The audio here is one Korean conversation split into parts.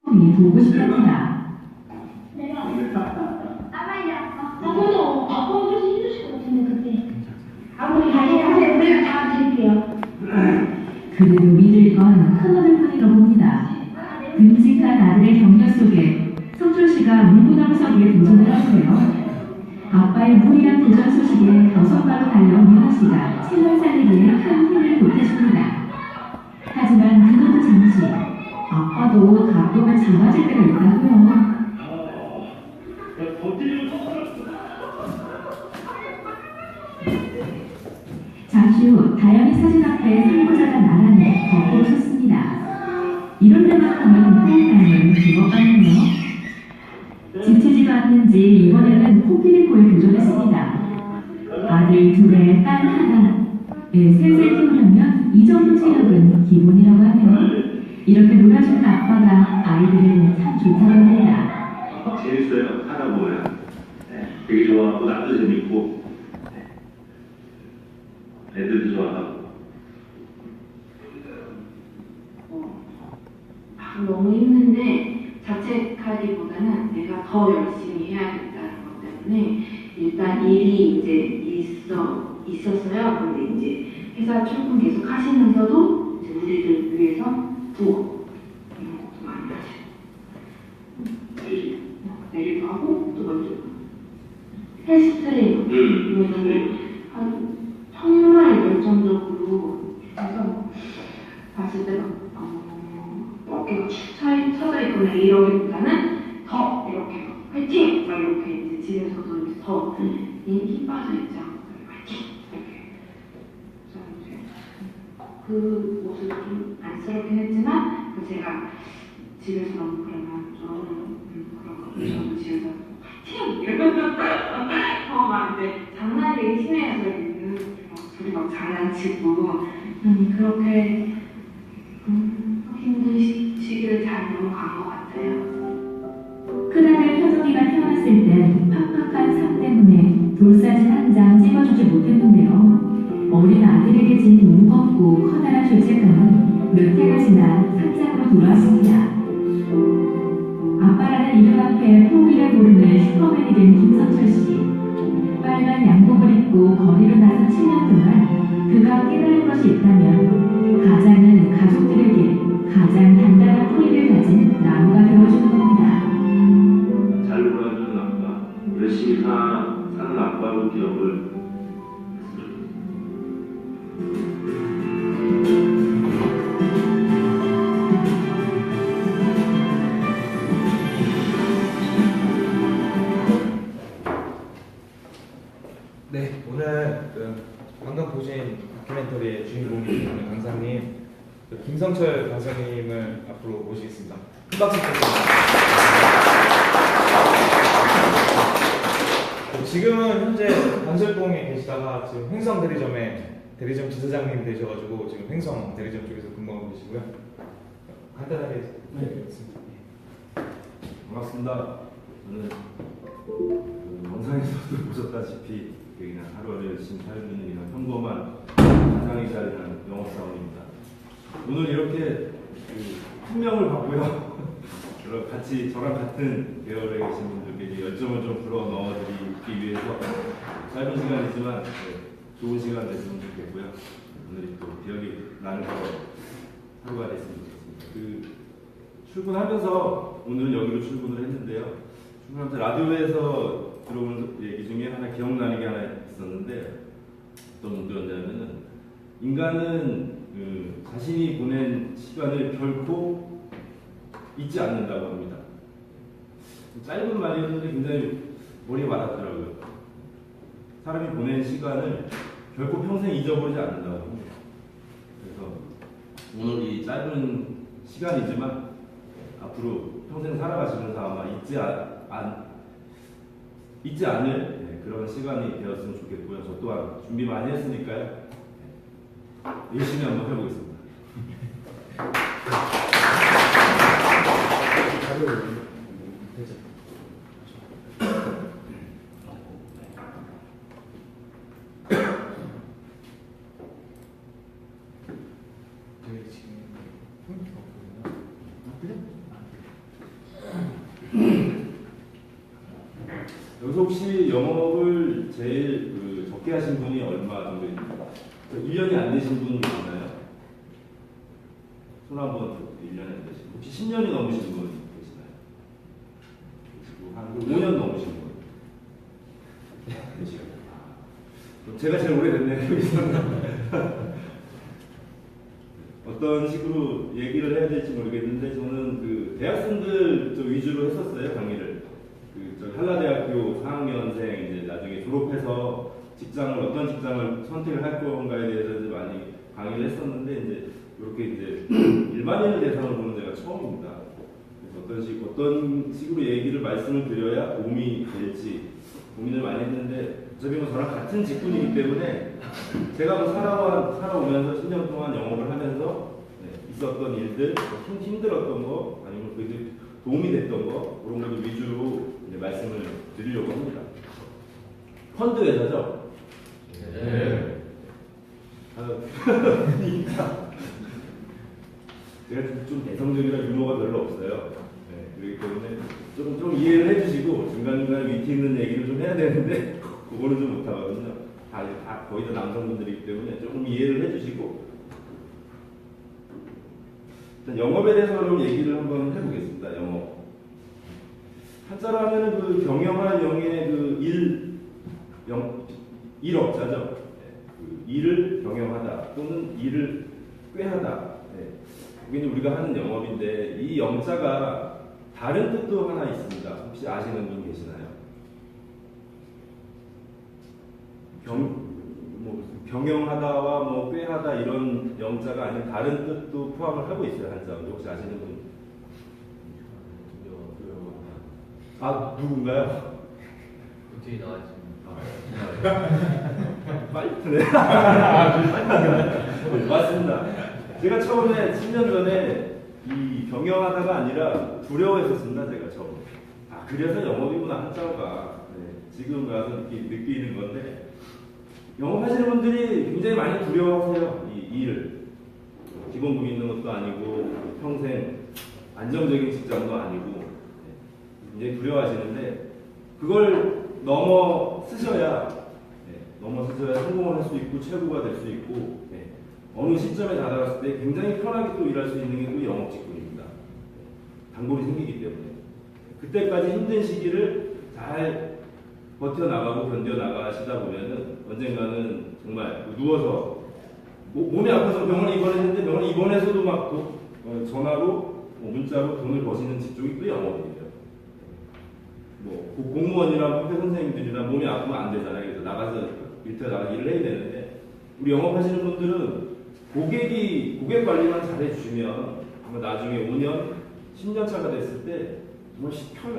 보고 싶답니다. 아빠도 아빠도 힘드실 것 같은데 그때. 아버지 다시 하세요. 우리가 다 드릴게요. 그래도 믿을 건 큰아들 뿐이라 봅니다. 듬직한 아들의 격려 속에 성철 씨가 물구나무서기에 도전을 하는데요. 아빠의 무리한 도전 소식에 어선바로 달려 민아 씨가 채널 살리기에 큰 힘을 보태줍니다. 하지만 그것도 잠시 아빠도 가끔은 작아질 때가 있다고요. 잠시 후 다현이 사진 앞에 살고자가 나란히 거꾸로 섰습니다. 이럴 때만 하면 호흡하는 기억 같네요. 지치지도 않는지 이번에는 코끼리코에 도전했습니다. 아들 둘에 딸 하나, 셋을 키우려면 이 정도 체력은 기본이라고 하네요. 이렇게 놀아주는 아빠가 아이들은 참 좋다고 합니다. 재밌어요. 하다 보면 되게 좋아하고 나도 재밌고 애들도 좋아하고. 너무 힘든데 자책하기보다는 내가 더 열심히 해야겠다는 것 때문에 일단 일이 이제 있었어요. 근데 이제 회사 출근 계속 하시면서도 이제 우리를 위해서 부엌 이런 것도 많이 하시고 내리도 하고 또 먼저 헬스 트레이너 이런 거 정말 열정적으로 해서 봤을 때 어깨가 축 처져 있거나 이러기보다는 더 이렇게 화이팅! 막 이렇게 이제 집에서도 이제 더 힘 빠져 있지 않고 화이팅! 이렇게 그래서 이제 그 모습이 좀 안쓰럽긴 했지만 제가 집에서 너무 그러면 좀 그런 거 저도 집에서 화이팅! 이러면서 막 이제 장난이 심해서 둘이 막 장난치고 그렇게 힘든 시기를 잘 넘어간 것 같아요. 큰아들 현웅이가 태어났을 땐 팍팍한 삶 때문에 돌사진 한 장 찍어주지 못했는데요. 어린 아들에게 진 무겁고 커다란 죄책감은 몇 해가 지나 산장으로 돌아왔습니다. 아빠라는 이름 앞에 포기를 모르는 슈퍼맨이 된 김성철 씨. 빨간 양복을 입고 거리로 나선 7년 동안 그가 깨달은 것이 있다면 가장은 가족들에게 가장 단단한 뿌리를 가진 나무가 되어주는 겁니다. 잘 놀아주는 아빠, 열심히 사는 아빠로 기억을 네, 오늘 방금 보신 다큐멘터리의 주인공이신 강사님 김성철 강사님을 앞으로 모시겠습니다. 큰 박수 부탁드립니다. 지금은 현재 반설봉에 계시다가 지금 횡성 대리점에 대리점 지사장님 되셔가지고 지금 횡성 대리점 쪽에서 근무하고 계시고요. 간단하게 부탁드리겠습니다. 반갑습니다. 저는 영상에서도 보셨다시피 그냥 하루하루 열심히 살고 있는 이런 평범한 가장이 자리는 영업사원입니다. 오늘 이렇게 훈명을 받고요. 같이 저랑 같은 계열에 계신 분들께 열정을 좀 불어 넣어드리기 위해서 짧은 시간이지만 좋은 시간 됐으면 좋겠고요. 오늘이 또 기억이 나는 하루가 됐으면 좋겠습니다. 출근하면서 오늘 여기로 출근을 했는데요. 출근하면서 라디오에서 들어오는 얘기 중에 하나 기억나는 게 하나 있었는데 어떤 문제였냐면은 인간은 자신이 보낸 시간을 결코 잊지 않는다고 합니다. 짧은 말이었는데 굉장히 머리에 와닿더라고요. 사람이 보낸 시간을 결코 평생 잊어버리지 않는다고 합니다. 그래서 오늘 이 짧은 시간이지만 앞으로 평생 살아가시면서 아마 잊지 않을 그런 시간이 되었으면 좋겠고요. 저 또한 준비 많이 했으니까요. 열심히 한번 해보겠습니다. 여기서 혹시 영업을 제일 적게 하신 분이 얼마 정도 있나요? 1년이 안 되신 분 있나요? 손 한번 1년이 안 되신 분. 혹시 10년이 넘으신 분 계시나요? 계시고 한 5년 넘으신 분 계시고. 제가 제일 오래됐네요. 여기서. 어떤 식으로 얘기를 해야 될지 모르겠는데 저는 그 대학생들 좀 위주로 했었어요, 강의를. 저 한라대학교 4학년생 이제 나중에 졸업해서 어떤 직장을 선택을 할 건가에 대해서 이제 많이 강의를 했었는데 이제 이렇게 이제 일반인을 대상으로 보는 데가 처음입니다. 그래서 어떤 식으로 얘기를 말씀을 드려야 도움이 될지 고민을 많이 했는데 어차피 뭐 저랑 같은 직군이기 때문에 제가 뭐 살아오면서 10년 동안 영업을 하면서 있었던 일들, 힘들었던 거 아니면 그 도움이 됐던 거 그런 것들 위주로 이제 말씀을 드리려고 합니다. 펀드 회사죠? 네. 제가 좀 내성적이라 유머가 별로 없어요. 그렇기 때문에 좀 이해를 해주시고 중간중간 위트 있는 얘기를 좀 해야 되는데 그거는 좀 못하거든요. 다 거의 다 남성분들이기 때문에 조금 이해를 해주시고 일단 영업에 대해서 그럼 얘기를 한번 해보겠습니다. 영업. 한자로 하면은 그 경영할 영의 그 일업자죠. 그 일을 경영하다 또는 일을 꾀하다. 이게 우리가 하는 영업인데 이 영자가 다른 뜻도 하나 있습니다. 혹시 아시는 분 계시나요? 경영하다와 뭐 꾀하다 이런 영자가 아닌 다른 뜻도 포함을 하고 있어요. 한자로. 혹시 아시는 분? 아, 누군가요? 뒤에 나와있습니다. 빨리 푸네. 맞습니다. 제가 처음에 10년 전에 이 경영하다가 아니라 두려워했었습니다. 제가 처음에. 그래서 영업이구나 한자가. 지금 와서 느끼는 건데 영업하시는 분들이 굉장히 많이 두려워하세요. 이 일을. 기본금 있는 것도 아니고 평생 안정적인 직장도 아니고 굉장히 두려워하시는데 그걸 넘어서셔야 성공을 할 수 있고 최고가 될 수 있고 어느 시점에 다다랐을 때 굉장히 편하게 또 일할 수 있는 게 또 영업 직군입니다. 단골이 생기기 때문에 그때까지 힘든 시기를 잘 버텨나가고 견뎌나가시다 보면은 언젠가는 정말 누워서 몸이 아파서 병원에 입원했는데 병원에 입원해서도 막 전화로 문자로 돈을 버시는 직종이 또 영업이에요. 뭐 공무원이나 법대 선생님들이나 몸이 아프면 안 되잖아요. 그래서 나가서 일터에 나가서 일을 해야 되는데 우리 영업하시는 분들은 고객 관리만 잘해주시면 아마 나중에 5년, 10년 차가 됐을 때 정말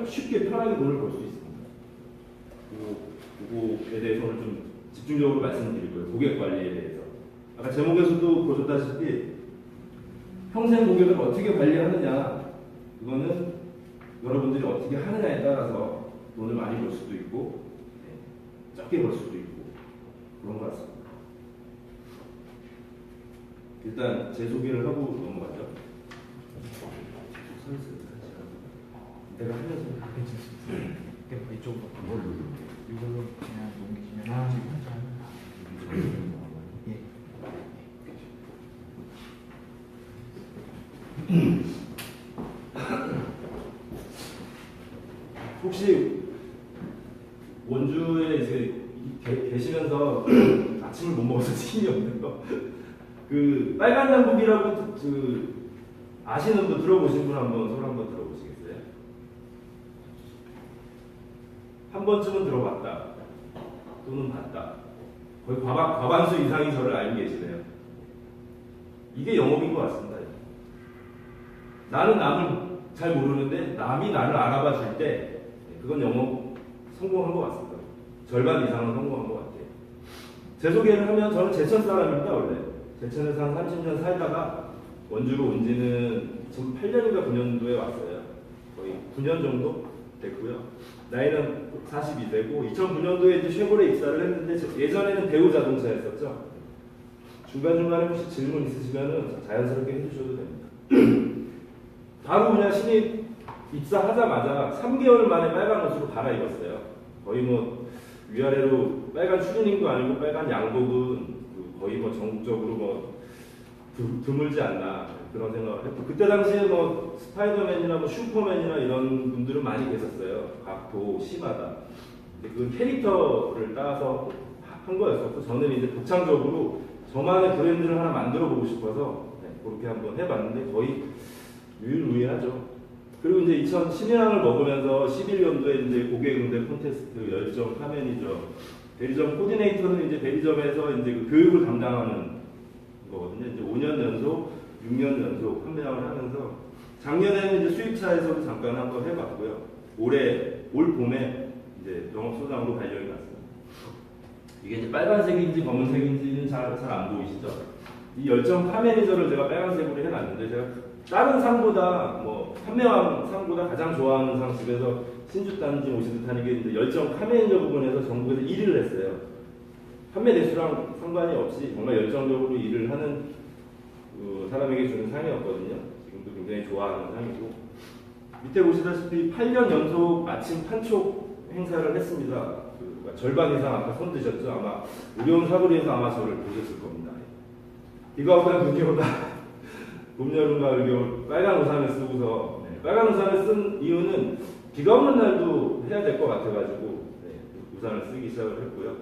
쉽게 편하게 돈을 벌 수 있습니다. 그거에 대해서 오늘 좀 집중적으로 말씀드릴 거예요. 고객 관리에 대해서. 아까 제목에서도 보셨다시피 평생 고객을 어떻게 관리하느냐 그거는 여러분들이 어떻게 하느냐에 따라서 돈을 많이 벌 수도 있고 적게 벌 수도 있고 그런 것 같습니다. 일단 제 소개를 하고 넘어가죠. 내가 하면서 괜찮습니다. 이쪽으로 이걸로 그냥 넘기시면 예. 혹시 원주에 이제 계시면서 아침을 못 먹어서 힘이 없는 거? 그 빨간 양복이라고 아시는 분 들어보신 분 한번 손 한번 들어보시겠어요? 한 번쯤은 들어봤다 또는 봤다. 거의 과반수 이상이 저를 알고 계시네요. 이게 영업인 것 같습니다. 나는 남을 잘 모르는데 남이 나를 알아봐 줄 때 그건 영업 성공한 것 같습니다. 절반 이상은 성공한 것 같아요. 제 소개를 하면 저는 제천 사람입니다. 원래 제천에서 한 30년 살다가 원주로 온 지는 2008년인가 9년도에 왔어요. 거의 9년 정도 됐고요. 나이는 42세고 2009년도에 이제 쉐보레 입사를 했는데 예전에는 대우 자동차였었죠. 중간중간에 혹시 질문 있으시면 자연스럽게 해주셔도 됩니다. 바로 그냥 신입 입사하자마자 3개월 만에 빨간 옷으로 갈아입었어요. 거의 뭐 위아래로 빨간 추리닝도 아니고 빨간 양복은 거의 뭐 전국적으로 뭐 드물지 않나 그런 생각을 했고, 그때 당시에 뭐 스파이더맨이나 뭐 슈퍼맨이나 이런 분들은 많이 계셨어요. 각 도시마다. 근데 그 캐릭터를 따서 한 거였었고, 저는 이제 독창적으로 저만의 브랜드를 하나 만들어 보고 싶어서 그렇게 한번 해봤는데 거의 유일무이하죠. 그리고 이제 2012년을 먹으면서 11년도에 이제 고객응대 콘테스트 열정 카메니저 대리점 코디네이터는 이제 대리점에서 이제 그 교육을 담당하는 거거든요. 이제 5년 연속, 6년 연속 판매왕을 하면서 작년에는 이제 수입차에서도 잠깐 한번 해봤고요. 올 봄에 이제 영업소장으로 발령이 났습니다. 이게 이제 빨간색인지 검은색인지는 잘 안 보이시죠? 이 열정 카메니저를 제가 빨간색으로 해놨는데, 제가 다른 상보다 뭐 판매왕 상보다 가장 좋아하는 상 집에서 신주단지 오신 듯한 게 이제 열정 카메니저 부분에서 전국에서 1위를 했어요. 판매 대수랑 상관이 없이 정말 열정적으로 일을 하는 사람에게 주는 상이었거든요. 지금도 굉장히 좋아하는 상이고, 밑에 보시다시피 8년 연속 마침 판촉 행사를 했습니다. 절반 이상 아까 손 드셨죠? 아마 우려운 사거리에서 아마 저를 보셨을 겁니다. 비가 오다 눈이 오다 봄, 여름, 가을, 겨울 빨간 우산을 쓰고서, 빨간 우산을 쓴 이유는 비가 오는 날도 해야 될 것 같아가지고 우산을 쓰기 시작을 했고요.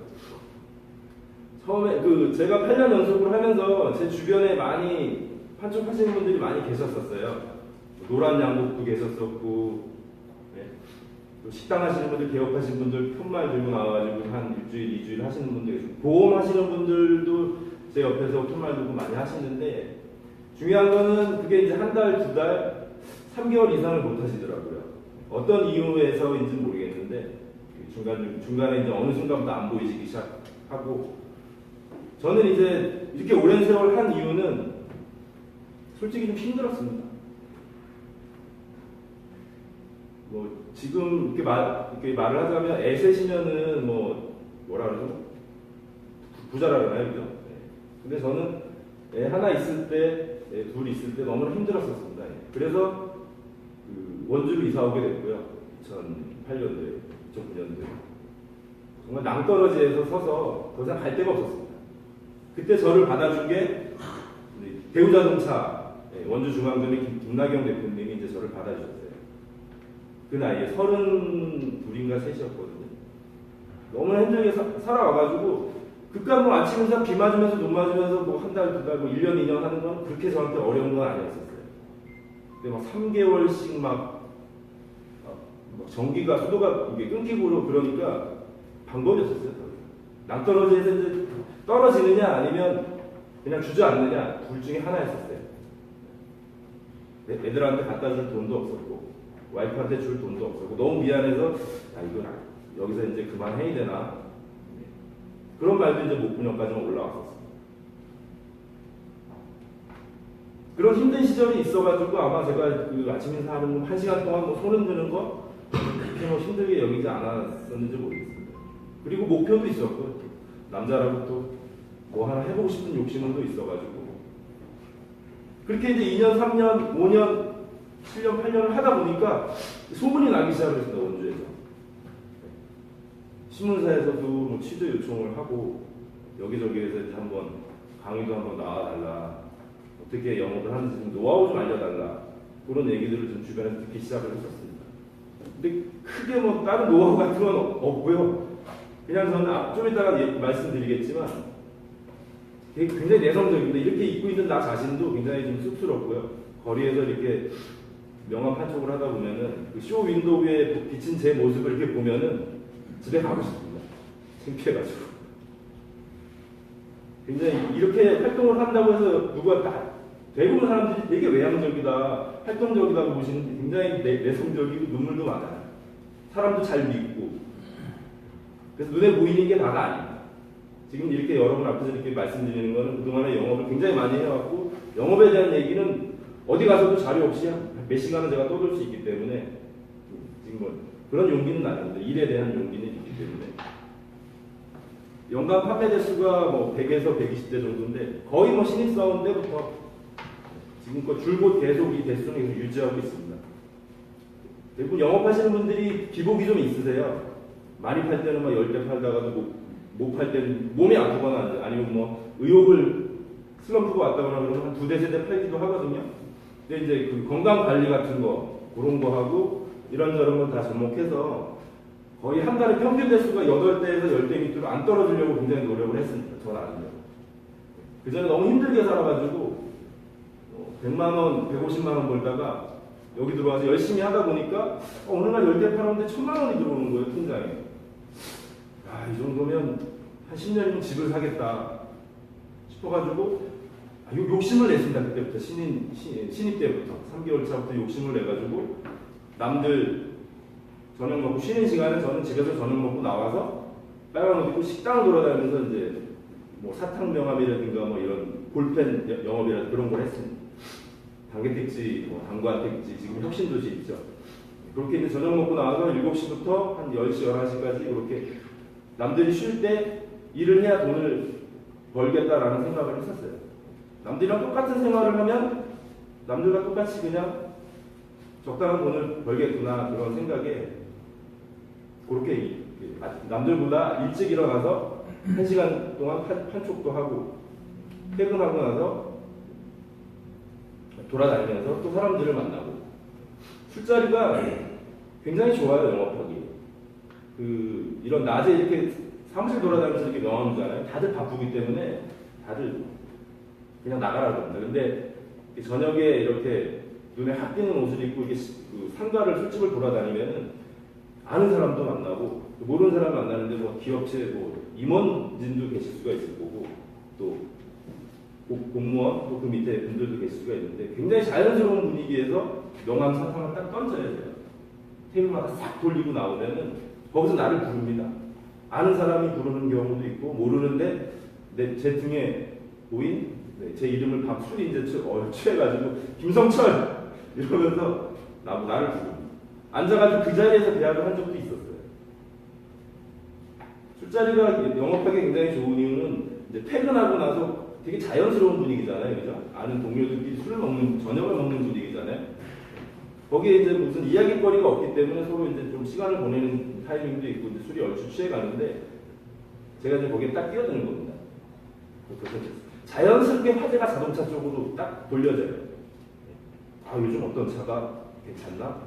처음에 제가 8년 연속으로 하면서 제 주변에 많이 판촉하시는 분들이 많이 계셨었어요. 노란 양복도 계셨었고, 또 식당 하시는 분들, 개업하시는 분들 편말 들고 나와가지고 한 일주일, 2주일 하시는 분들 계시고, 보험 하시는 분들도 제 옆에서 편말 들고 많이 하시는데, 중요한 거는 그게 이제 한 달, 2달, 3개월 이상을 못 하시더라고요. 어떤 이유에서인지는 모르겠는데, 중간에 이제 어느 순간부터 안 보이시기 시작하고, 저는 이제 이렇게 오랜 세월 한 이유는 솔직히 좀 힘들었습니다. 뭐 지금 이렇게 말을 하자면 애셋이면은 뭐라 그러죠? 부자라 그러나요, 그죠? 근데 저는 애 하나 있을 때, 애 둘 있을 때 너무나 힘들었었습니다. 그래서 원주로 이사 오게 됐고요. 2008년도에, 2009년도에 정말 낭떠러지에서 서서 더 이상 갈 데가 없었습니다. 그때 저를 받아준 게 대우자동차 원주 중앙동의 김나경 대표님이 이제 저를 받아주셨어요. 그 나이에 32인가 3이었거든요. 너무나 힘들게 살아와가지고, 그깟 뭐 아침 인사 비 맞으면서 눈 맞으면서 뭐 한 달, 2달, 뭐 1년, 2년 하는 건 그렇게 저한테 어려운 건 아니었었어요. 근데 막 3개월씩 막 전기가, 수도가 이게 끊기고 그러니까 방법이 없었어요. 낭떠러지에서 이제 떨어지느냐 아니면 그냥 주저앉느냐, 둘 중에 하나였었어요. 애들한테 갖다 줄 돈도 없었고, 와이프한테 줄 돈도 없었고, 너무 미안해서 이거 여기서 이제 그만해야 되나, 그런 말도 이제 목분형까지만 올라왔었어요. 그런 힘든 시절이 있어가지고 아마 제가 아침 인사하는 1시간 동안 뭐 손 흔드는 거 그렇게 뭐 힘들게 여기지 않았었는지 모르겠습니다. 그리고 목표도 있었고, 남자라고 또 뭐 하나 해보고 싶은 욕심은 또 있어가지고, 그렇게 이제 2년, 3년, 5년, 7년, 8년을 하다 보니까 소문이 나기 시작을 했습니다, 원주에서. 신문사에서도 뭐 취재 요청을 하고, 여기저기에서 한번 강의도 한번 나와달라, 어떻게 영업을 하는지 좀 노하우 좀 알려달라, 그런 얘기들을 좀 주변에서 듣기 시작을 했었습니다. 근데 크게 뭐 다른 노하우 같은 건 없고요. 그냥 저는 좀 이따가 말씀드리겠지만 굉장히 내성적인데, 이렇게 입고 있는 나 자신도 굉장히 좀 쑥스럽고요. 거리에서 이렇게 명함 판촉을 하다 보면은 그 쇼 윈도우에 비친 제 모습을 이렇게 보면은 집에 가고 싶습니다. 창피해가지고. 굉장히 이렇게 활동을 한다고 해서 누가 대부분 사람들이 되게 외향적이다, 활동적이다고 보시는데 굉장히 내성적이고 눈물도 많아요. 사람도 잘 믿고. 그래서 눈에 보이는 게 다가 아닙니다. 지금 이렇게 여러분 앞에서 이렇게 말씀드리는 거는 그동안에 영업을 굉장히 많이 해왔고, 영업에 대한 얘기는 어디 가서도 자료 없이 몇 시간은 제가 떠들 수 있기 때문에 지금 뭐 그런 용기는 아닌데, 일에 대한 용기는 있기 때문에. 연간 판매 대수가 뭐 100에서 120대 정도인데, 거의 뭐 신입사원 때부터 지금껏 줄곧 계속 이 대수는 계속 유지하고 있습니다. 대부분 영업하시는 분들이 기복이 좀 있으세요. 많이 팔 때는 막 10대 팔다가도 못 팔 때는 몸이 아프거나 아니면 뭐 의욕을 슬럼프가 왔다거나 그러면 한 2대, 3대 팔기도 하거든요. 근데 이제 그 건강 관리 같은 거 그런 거 하고 이런저런 건 다 접목해서 거의 한 달에 평균 대수가 8대에서 10대 밑으로 안 떨어지려고 굉장히 노력을 했습니다. 저는 아니요. 그 전에 너무 힘들게 살아가지고 100만 원, 150만 원 벌다가 여기 들어와서 열심히 하다 보니까 어느 날 10대 팔았는데 1000만 원이 들어오는 거예요, 통장에. 아, 이 정도면 한 10년이면 집을 사겠다 싶어가지고 욕심을 냈습니다. 그때부터 신입 때부터 3개월 차부터 욕심을 내가지고 남들 저녁 먹고 쉬는 시간에 저는 집에서 저녁 먹고 나와서 빨간 옷 입고 식당을 돌아다니면서 이제 뭐 사탕 명함이라든가 뭐 이런 볼펜 영업이라든가 그런 걸 했습니다. 당계택지, 뭐 당구한 택지, 지금 혁신도시 있죠. 그렇게 이제 저녁 먹고 나와서 7시부터 한 10시, 11시까지 이렇게 남들이 쉴 때 일을 해야 돈을 벌겠다라는 생각을 했었어요. 남들이랑 똑같은 생활을 하면 남들과 똑같이 그냥 적당한 돈을 벌겠구나 그런 생각에 그렇게 남들보다 일찍 일어나서 1시간 동안 판촉도 하고 퇴근하고 나서 돌아다니면서 또 사람들을 만나고 술자리가 굉장히 좋아요. 영업하기 이런 낮에 이렇게 사무실 돌아다니면서 이렇게 명함이잖아요. 다들 바쁘기 때문에 다들 그냥 나가라고 합니다. 근데 저녁에 이렇게 눈에 확 띄는 옷을 입고 이렇게 상가를 술집을 돌아다니면은 아는 사람도 만나고 모르는 사람 만나는데 뭐 기업체 뭐 임원진도 계실 수가 있을 거고 또 공무원 또 그 밑에 분들도 계실 수가 있는데 굉장히 자연스러운 분위기에서 명함 사탕을 딱 던져야 돼요. 테이블마다 싹 돌리고 나오면은 거기서 나를 부릅니다. 아는 사람이 부르는 경우도 있고 모르는데 제 등에 보인 제 이름을 술이 이제 취해가지고 김성철 이러면서 나를 부릅니다. 앉아가지고 그 자리에서 대화를 한 적도 있었어요. 술자리가 영업하기 굉장히 좋은 이유는 이제 퇴근하고 나서 되게 자연스러운 분위기잖아요, 그죠? 아는 동료들끼리 술을 먹는 저녁을 먹는 분위기잖아요. 거기에 이제 무슨 이야기거리가 없기 때문에 서로 이제 좀 시간을 보내는 타이밍도 있고 이제 술이 얼추 취해가는데 제가 이제 거기에 딱 끼어드는 겁니다. 자연스럽게 화제가 자동차 쪽으로 딱 돌려져요. 아, 요즘 어떤 차가 괜찮나?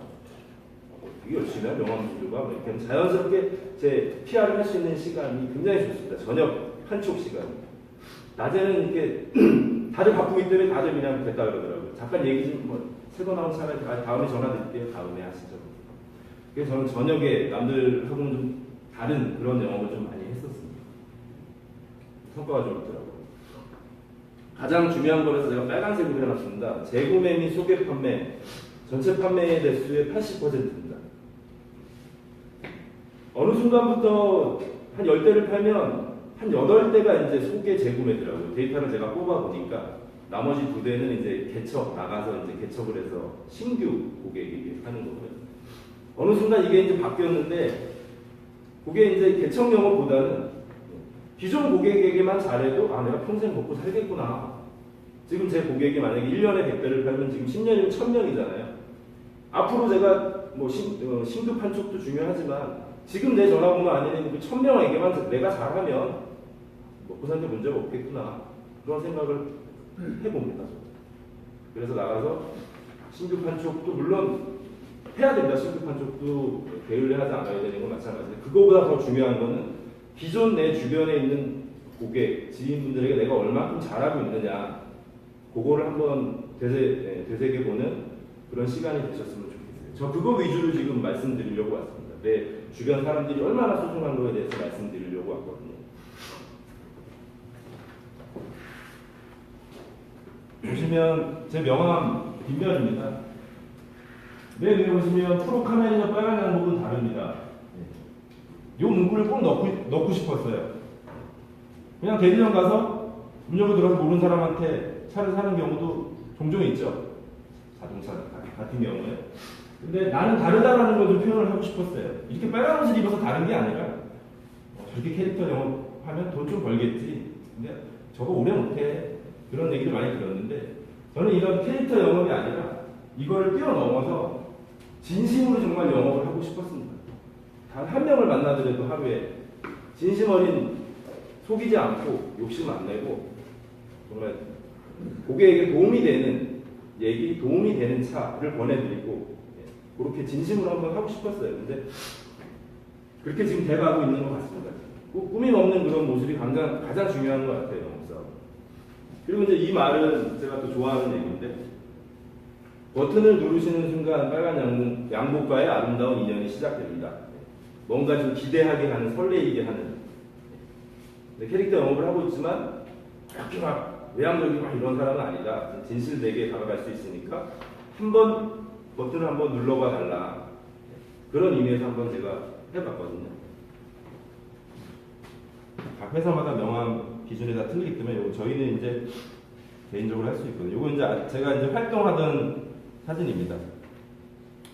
되게 열심히 한 명함들과 이렇게 자연스럽게 제 PR을 할 수 있는 시간이 굉장히 좋습니다. 저녁 판촉 시간. 낮에는 이렇게 다들 바쁘기 때문에 다들 그냥 됐다 그러더라고요. 잠깐 얘기 좀 새거 나온 차가 다음에 전화 드릴게요. 다음에 하시죠. 그래서 저는 저녁에 남들하고는 좀 다른 그런 영업을 좀 많이 했었습니다. 성과가 좀 있더라고요. 가장 중요한 거라서 제가 빨간색으로 해놨습니다. 재구매 및 소개 판매, 전체 판매 대수의 80%입니다. 어느 순간부터 한 10대를 팔면 한 8대가 이제 소개 재구매더라고요. 데이터를 제가 뽑아보니까 나머지 2대는 이제 개척, 나가서 이제 개척을 해서 신규 고객에게 하는 거고요. 어느 순간 이게 이제 바뀌었는데 그게 이제 개척 영업보다는 기존 고객에게만 잘해도 내가 평생 먹고 살겠구나. 지금 제 고객이 만약에 1년에 100대를 팔면 지금 10년이면 1000명이잖아요. 앞으로 제가 뭐 신규 판촉도 중요하지만 지금 내 전화번호 아니면 그 1000명에게만 내가 잘하면 먹고 사는데 문제가 없겠구나. 그런 생각을 해봅니다. 그래서 나가서 신규 판촉도 물론 해야 됩니다. 신규 판촉도 게을리하지 않아야 되는 건 마찬가지인데 그거보다 더 중요한 거는 기존 내 주변에 있는 고객, 지인분들에게 내가 얼마큼 잘하고 있느냐 그거를 한번 되새겨보는 그런 시간이 되셨으면 좋겠어요. 저 그거 위주로 지금 말씀드리려고 왔습니다. 내 주변 사람들이 얼마나 소중한 거에 대해서 말씀드리려고 왔거든요. 보시면 제 명함 뒷면입니다. 맨 위에 보시면 프로카메리와 빨간 양복은 다릅니다. 이 문구를 꼭 넣고 싶었어요. 그냥 대리점 가서 문 열고 들어서 모르는 사람한테 차를 사는 경우도 종종 있죠. 자동차 같은 경우에. 근데 나는 다르다라는 걸 좀 표현을 하고 싶었어요. 이렇게 빨간 옷을 입어서 다른 게 아니라 저렇게 캐릭터 영업하면 돈 좀 벌겠지. 근데 저거 오래 못해. 그런 얘기를 많이 들었는데 저는 이런 캐릭터 영업이 아니라 이거를 뛰어넘어서 진심으로 정말 영업을 하고 싶었습니다. 단 한 명을 만나더라도 하루에 진심 어린 속이지 않고 욕심 안 내고 정말 고객에게 도움이 되는 얘기, 도움이 되는 차를 보내드리고 그렇게 진심으로 한번 하고 싶었어요. 근데 그렇게 지금 돼가고 있는 것 같습니다. 꾸밈 없는 그런 모습이 가장 중요한 것 같아요. 영업사업. 그리고 이제 이 말은 제가 또 좋아하는 얘기인데 버튼을 누르시는 순간 빨간 양복과의 아름다운 인연이 시작됩니다. 뭔가 좀 기대하게 하는, 설레이게 하는. 캐릭터 영업을 하고 있지만 그렇게 막 외향적이고 막 이런 사람은 아니다. 진실되게 다가갈 수 있으니까 한번 버튼을 한번 눌러봐 달라. 그런 의미에서 한번 제가 해봤거든요. 각 회사마다 명함 기준이 다 틀리기 때문에 저희는 이제 개인적으로 할 수 있거든요. 이거 이제 제가 이제 활동하던 사진입니다.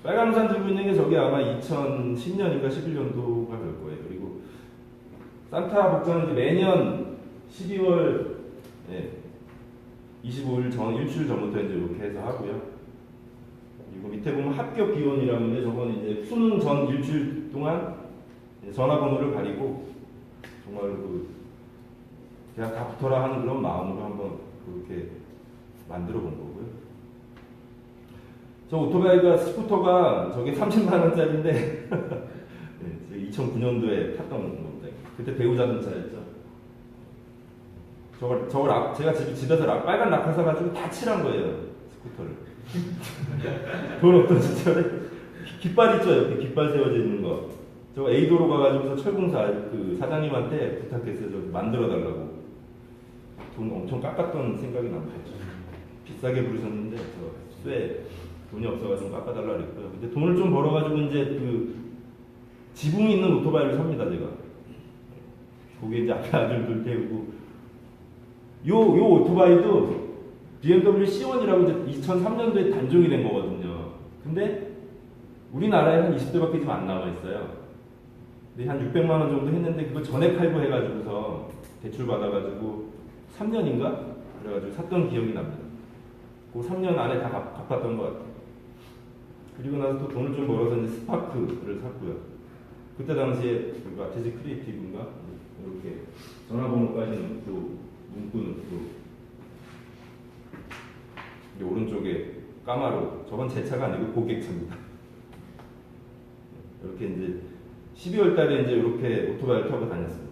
빨간 우산 들고 있는 게 저게 아마 2010년인가 11년도가 될 거예요. 그리고 산타 복장은 이제 매년 12월 25일 전, 일주일 전부터 이제 이렇게 해서 하고요. 그리고 밑에 보면 합격 기원이라는데 저건 이제 수능 전 일주일 동안 전화번호를 가리고 정말 그냥 다 붙어라 하는 그런 마음으로 한번 그렇게 만들어 본 거고요. 저 오토바이가 스쿠터가 저게 30만 원짜리인데 2009년도에 탔던 겁니다. 그때 대우자동차였죠. 저걸 제가 집에서 빨간 락카 사가지고 다 칠한 거예요. 스쿠터를. 돈 없던 시절에 깃발 있죠. 옆에 깃발 세워져 있는 거. 저 A도로 가가지고서 철공사 그 사장님한테 부탁했어요. 저 만들어 달라고. 돈 엄청 깎았던 생각이 납니다. 비싸게 부르셨는데 저 돈이 없어가지고 깎아달라 그랬고요. 근데 돈을 좀 벌어가지고 이제 그 지붕이 있는 오토바이를 삽니다, 제가. 거기에 이제 앞에 아들들 태우고. 요 오토바이도 BMW C1이라고 이제 2003년도에 단종이 된 거거든요. 근데 우리나라에 한 20대밖에 지금 안 나와 있어요. 근데 한 600만 원 정도 했는데 그거 전액 할부해가지고서 대출 받아가지고 3년인가? 그래가지고 샀던 기억이 납니다. 그 3년 안에 다 갚았던 것 같아요. 그리고 나서 또 돈을 좀 벌어서 이제 스파크를 샀고요. 그때 당시에 그 아티지 크리에이티브인가? 이렇게 전화번호까지는 또 문구는 또 오른쪽에 까마로, 저건 제 차가 아니고 고객차입니다. 이렇게 이제 12월 달에 이제 이렇게 오토바이를 타고 다녔습니다.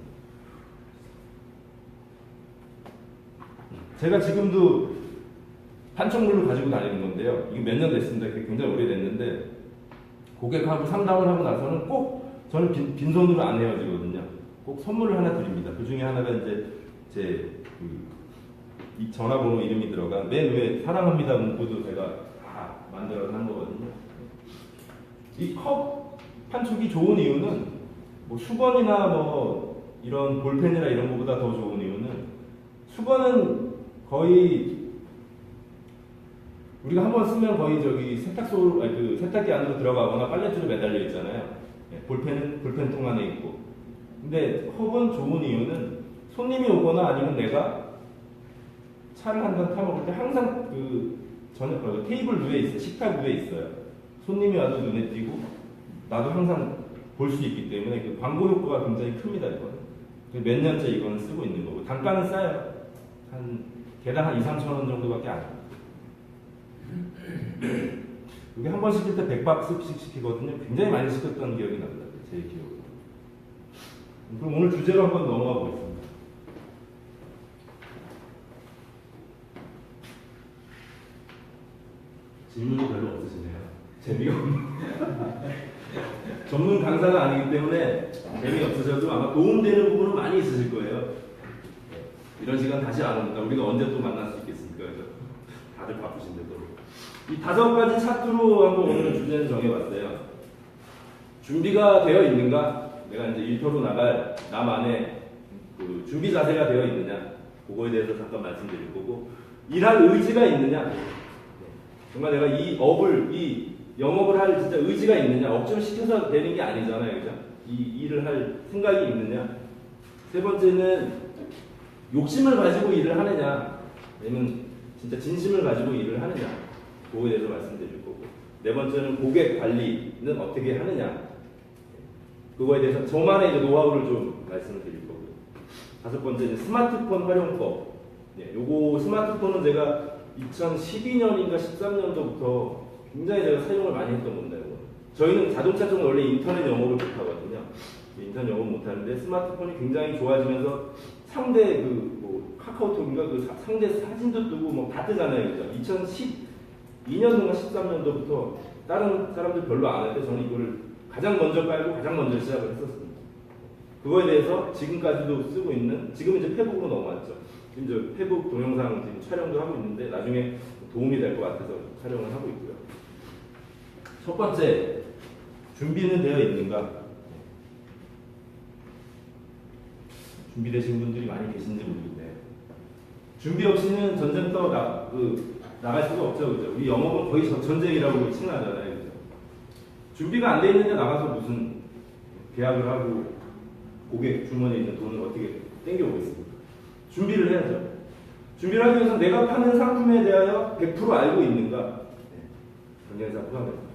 제가 지금도 판촉물로 가지고 다니는 건데요. 이게 몇 년 됐습니다. 굉장히 오래됐는데 고객하고 상담을 하고 나서는 꼭 저는 빈손으로 안 헤어지거든요. 꼭 선물을 하나 드립니다. 그 중에 하나가 이제 이 전화번호 이름이 들어간 맨 위에 사랑합니다 문구도 제가 다 만들어서 한 거거든요. 이 컵 판촉이 좋은 이유는 뭐 수건이나 뭐 이런 볼펜이나 이런 것보다 더 좋은 이유는 수건은 거의 우리가 한번 쓰면 거의 저기 세탁기 안으로 들어가거나 빨래줄에 매달려 있잖아요. 볼펜은 볼펜통 안에 있고. 근데 컵은 좋은 이유는 손님이 오거나 아니면 내가 차를 한 잔 타먹을 때 항상 테이블 위에 있어요. 식탁 위에 있어요. 손님이 와도 눈에 띄고 나도 항상 볼 수 있기 때문에 그 광고 효과가 굉장히 큽니다. 이거는. 몇 년째 이거는 쓰고 있는 거고. 단가는 싸요. 개당 한 2, 3천 원 정도밖에 안 해요. 이게 한 번 시킬 때 100박스씩 시키거든요. 굉장히 많이 시켰던 기억이 납니다. 제 기억으로. 그럼 오늘 주제로 한번 넘어가 보겠습니다. 질문이 별로 없으시네요. 재미가 없네요. 전문 강사가 아니기 때문에 재미없으셔도 아마 도움되는 부분은 많이 있으실 거예요. 이런 시간 다시 안 옵니다. 우리가 언제 또 만날 수 있겠습니까? 다들 바쁘신데도. 이 5가지 차트로 한번 오늘 주제는 정해봤어요. 준비가 되어 있는가? 내가 이제 일터로 나갈 나만의 그 준비 자세가 되어 있느냐? 그거에 대해서 잠깐 말씀드릴 거고, 일할 의지가 있느냐? 정말 내가 이 영업을 할 진짜 의지가 있느냐? 억지로 시켜서 되는 게 아니잖아요. 그죠? 이 일을 할 생각이 있느냐? 세 번째는 욕심을 가지고 일을 하느냐? 아니면 진짜 진심을 가지고 일을 하느냐? 그거에 대해서 말씀드릴 거고, 네 번째는 고객 관리는 어떻게 하느냐? 그거에 대해서 저만의 이제 노하우를 좀 말씀을 드릴 거고요. 5번째 이제 스마트폰 활용법. 네, 요거 스마트폰은 제가 2012년인가 13년도부터 굉장히 제가 사용을 많이 했던 건데, 저희는 자동차 쪽은 원래 인터넷 영업을 못하거든요. 인터넷 영업 못하는데 스마트폰이 굉장히 좋아지면서 상대 카카오톡인가 상대 사진도 뜨고 뭐 다 뜨잖아요. 그죠? 2012년도인가 13년도부터 다른 사람들 별로 안 했는데 저는 이거를 가장 먼저 깔고 가장 먼저 시작을 했었습니다. 그거에 대해서 지금까지도 쓰고 있는, 지금 이제 페북으로 넘어왔죠. 지금 이제 페북 동영상 지금 촬영도 하고 있는데 나중에 도움이 될 것 같아서 촬영을 하고 있고요. 첫 번째, 준비는 되어 있는가? 준비되신 분들이 많이 계신지 모르겠네요. 준비 없이는 전쟁터 나갈 수가 없죠. 그죠? 우리 영업은 거의 전쟁이라고 칭하잖아요. 그죠? 준비가 안 돼 있는데 나가서 무슨 계약을 하고 고객 주머니에 있는 돈을 어떻게 땡겨오겠습니까? 준비를 해야죠. 준비를 하기 위해서 내가 파는 상품에 대하여 100% 알고 있는가? 경쟁사 포함해서.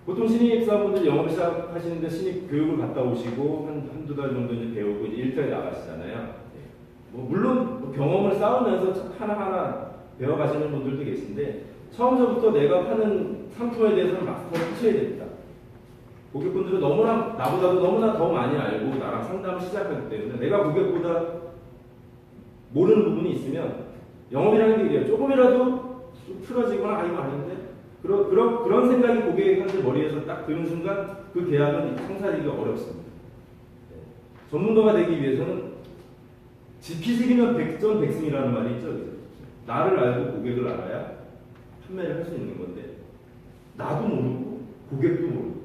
보통 신입사원분들 영업을 시작하시는데 신입 교육을 갔다 오시고 한두 달 정도 이제 배우고 이제 일터에 나가시잖아요. 물론 경험을 쌓으면서 하나하나 배워가시는 분들도 계신데 처음부터 내가 파는 상품에 대해서는 마스터를 하셔야 됩니다. 고객분들은 나보다도 너무나 더 많이 알고 나랑 상담을 시작하기 때문에 내가 고객보다 모르는 부분이 있으면 영업이라는 게 이래요. 조금이라도 좀 틀어지거나 이거 아닌데 그런 생각이 고객한테 머리에서 딱 드는 순간 그 계약은 성사하기가 어렵습니다. 전문가가 되기 위해서는 지피지기면 백전백승이라는 말이 있죠. 그죠? 나를 알고 고객을 알아야 판매를 할 수 있는 건데 나도 모르고 고객도 모르고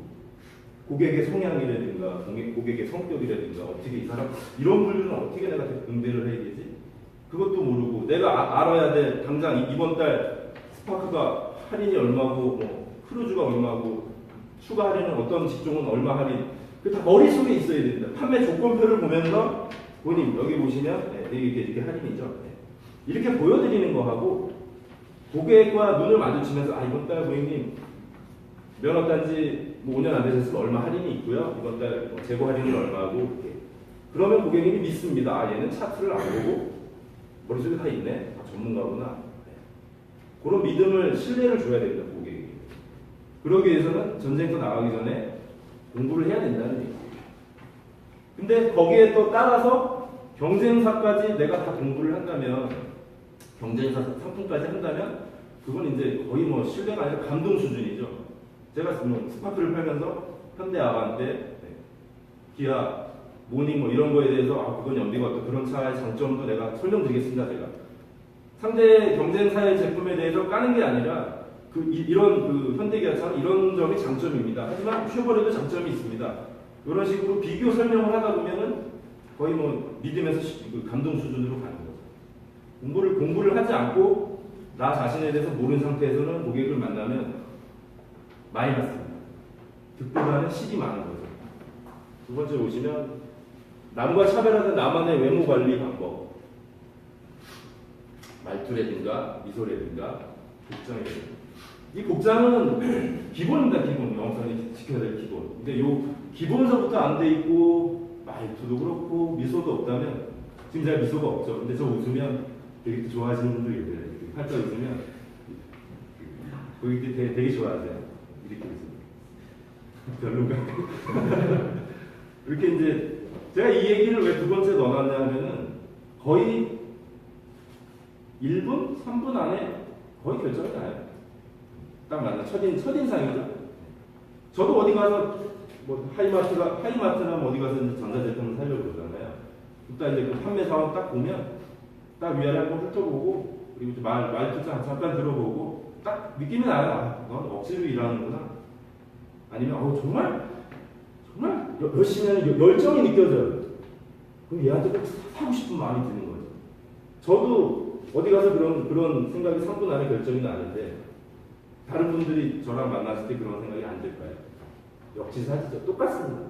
고객의 성향이라든가 고객의 성격이라든가 어떻게 이 사람 이런 분들은 어떻게 내가 응대를 해야 되지? 그것도 모르고 내가 알아야 돼. 당장 이번 달 스파크가 할인이 얼마고 크루즈가 얼마고 추가 할인은 어떤 직종은 얼마 할인 그 다 머릿속에 있어야 됩니다. 판매 조건표를 보면서 본인 여기 보시면 이렇게 할인이죠. 이렇게 보여드리는 거하고 고객과 눈을 마주치면서 이번 달 고객님 면허 딴지 5년 안 되셨으면 얼마 할인이 있고요. 이번 달 재고 할인은 얼마고 이렇게. 그러면 고객님이 믿습니다. 얘는 차트를 안 보고 머릿속에 다 있네. 전문가구나. 그런 믿음을, 신뢰를 줘야 됩니다, 고객에게. 그러기 위해서는 전쟁터 나가기 전에 공부를 해야 된다는 얘기예요. 근데 거기에 또 따라서 경쟁사까지 내가 다 공부를 한다면, 경쟁사 상품까지 한다면, 그건 이제 거의 신뢰가 아니라 감동 수준이죠. 제가 스파크를 팔면서 현대 아반떼, 기아, 모닝 이런 거에 대해서 그건 연비가 어떤 그런 차의 장점도 내가 설명드리겠습니다, 제가. 상대 경쟁사의 제품에 대해서 까는 게 아니라 이런 현대기아차는 이런 점이 장점입니다. 하지만 쉐보레도 장점이 있습니다. 이런 식으로 비교 설명을 하다 보면은 거의 믿음에서 감동 수준으로 가는 거죠. 공부를 하지 않고 나 자신에 대해서 모르는 상태에서는 고객을 만나면 마이너스입니다. 득보다는 실이 많은 거죠. 두 번째 보시면 남과 차별하는 나만의 외모 관리 방법. 말투라든가 미소라든가 복장이라든가. 이 복장은 기본입니다. 기본. 영업사원이 지켜야 될 기본. 근데 요 기본서부터 안 돼 있고 말투도 그렇고 미소도 없다면 지금 잘 미소가 없죠. 근데 저 웃으면 되게 좋아하시는 분들이 있어요. 활짝 웃으면 고객들이 되게 좋아하세요. 이렇게 웃으면 별로가. 이렇게 이제 제가 이 얘기를 왜 두 번째 넣어놨냐 하면은 거의 1분, 3분 안에 거의 결정이 나요. 딱 맞나? 첫인상이죠. 저도 어디 가서 하이마트나 어디 가서 전자제품을 사려고 그러잖아요. 일단 이제 그 판매 사원 딱 보면 딱 위아래 한번 훑어보고 그리고 말투 잠깐 들어보고 딱 느낌이 나요. 넌 억지로 일하는구나. 아니면 정말 열심히 하는 열정이 느껴져요. 그럼 얘한테 꼭 사고 싶은 마음이 드는 거죠. 저도 어디 가서 그런 생각이 3분 안에 결정이 나는데 다른 분들이 저랑 만났을 때 그런 생각이 안 들까요? 역지사지죠. 똑같습니다.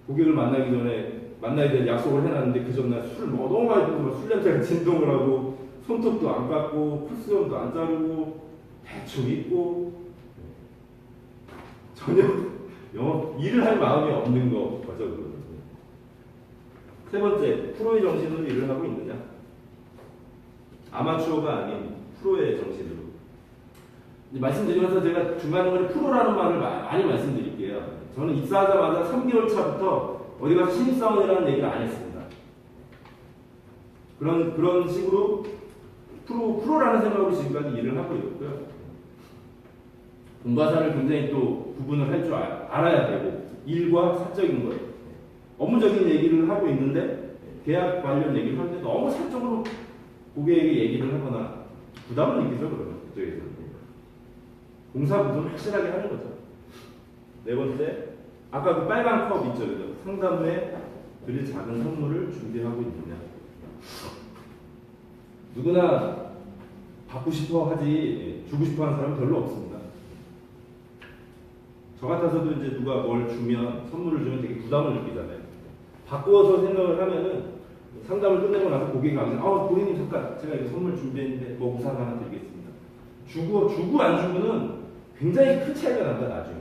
고객을 만나기 전에 만나야 될 약속을 해놨는데 그 전날 술 너무 많이 드시고 술 냄새가 진동을 하고 손톱도 안 깎고 쿠스염도 안 자르고 대충 입고 전혀 일을 할 마음이 없는 거죠. 세 번째, 프로의 정신으로 일을 하고 있느냐? 아마추어가 아닌 프로의 정신으로. 말씀드리면서 제가 중간중간에 프로라는 말을 많이 말씀드릴게요. 저는 입사하자마자 3개월 차부터 어디 가서 신입사원이라는 얘기를 안 했습니다. 그런 식으로 프로라는 생각으로 지금까지 일을 하고 있고요. 공과 사를 굉장히 또 구분을 할 줄 알아야 되고, 일과 사적인 거예요. 업무적인 얘기를 하고 있는데, 계약 관련 얘기를 하는데 너무 사적으로 고객에게 얘기를 하거나 부담을 느끼죠, 그러면. 그쪽에서. 공사 구분을 확실하게 하는 거죠. 네 번째, 아까 그 빨간 컵 있죠, 그죠? 상담 후에 그리 작은 선물을 준비하고 있느냐. 누구나 받고 싶어 하지 주고 싶어 하는 사람은 별로 없습니다. 저 같아서도 이제 누가 뭘 주면, 선물을 주면 되게 부담을 느끼잖아요. 바꾸어서 생각을 하면은 상담을 끝내고 나서 고객이 가면, 고객님 잠깐 제가 이거 선물 준비했는데 뭐 우산 하나 드리겠습니다. 주고 안 주고는 굉장히 큰 차이가 난다, 나중에.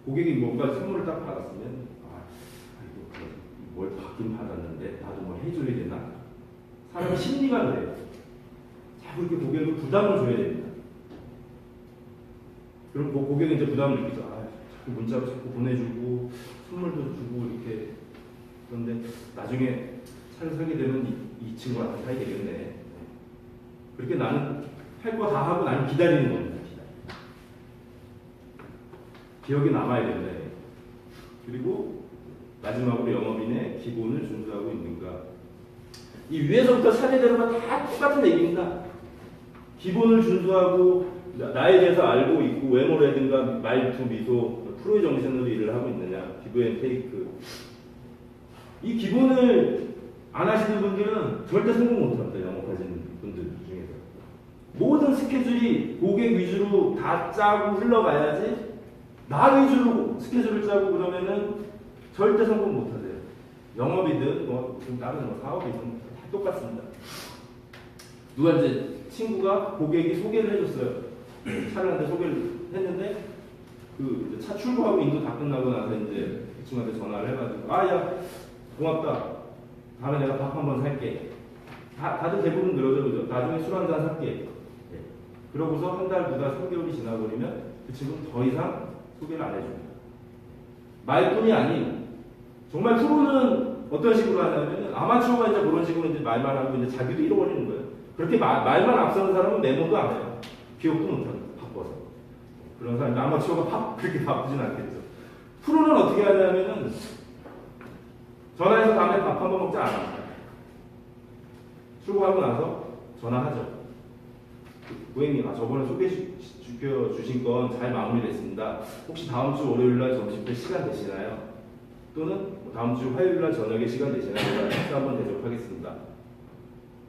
고객이 뭔가 선물을 딱 받았으면, 이거 뭘 받긴 받았는데 나도 뭘 해줘야 되나? 사람의 심리가 그래요. 자꾸 이렇게 고객을 부담을 줘야 됩니다. 그럼 고객은 이제 부담을 느끼죠. 자꾸 문자로 자꾸 보내주고 선물도 주고 이렇게. 그런데 나중에 차를 사게 되면 이 친구한테 사야 되겠네. 그렇게 나는 할 거 다 하고 나는 기다리는 겁니다. 기억이 남아야 된다. 그리고 마지막으로 영업인의 기본을 준수하고 있는가. 이 위에서부터 사례대로가 다 똑같은 얘기입니다. 기본을 준수하고 나에 대해서 알고 있고 외모라든가 말투, 미소, 프로의 정신으로 일을 하고 있느냐. 기브 앤 테이크. 이 기본을 안 하시는 분들은 절대 성공 못합니다. 영업하시는 분들 중에서. 모든 스케줄이 고객 위주로 다 짜고 흘러가야지 나 위주로 스케줄을 짜고 그러면은 절대 성공 못하세요. 영업이든 다른 사업이든 다 똑같습니다. 누가 이제 친구가 고객이 소개를 해줬어요. 차를 한테 소개를 했는데 그 차 출고하고 인도 다 끝나고 나서 이제 그 친구한테 전화를 해가지고 야 고맙다. 다음에 내가 밥 한번 살게. 다들 대부분 그러죠, 그죠? 나중에 술 한잔 살게. 그러고서 한 달, 두 달, 3개월이 지나버리면 그 친구는 더 이상 소개를 안 해줍니다. 말뿐이 아닌 정말 프로는 어떤 식으로 하냐면 아마추어가 이제 그런 식으로 이제 말만 하고 이제 자기도 잃어버리는 거예요. 그렇게 말만 앞서는 사람은 메모도 안 해요. 기억도 못합니다. 바빠서. 그런 사람이 아마추어가 그렇게 바쁘진 않겠죠. 프로는 어떻게 하냐면은 전화해서 다음에 밥 한번 먹자 안 합니다. 출고하고 나서 전화하죠. 고객님, 저번에 소개시켜주신 건 잘 마무리됐습니다. 혹시 다음 주 월요일날 점심 때 시간 되시나요? 또는 다음 주 화요일날 저녁에 시간 되시나요? 식사 한번 대접하겠습니다.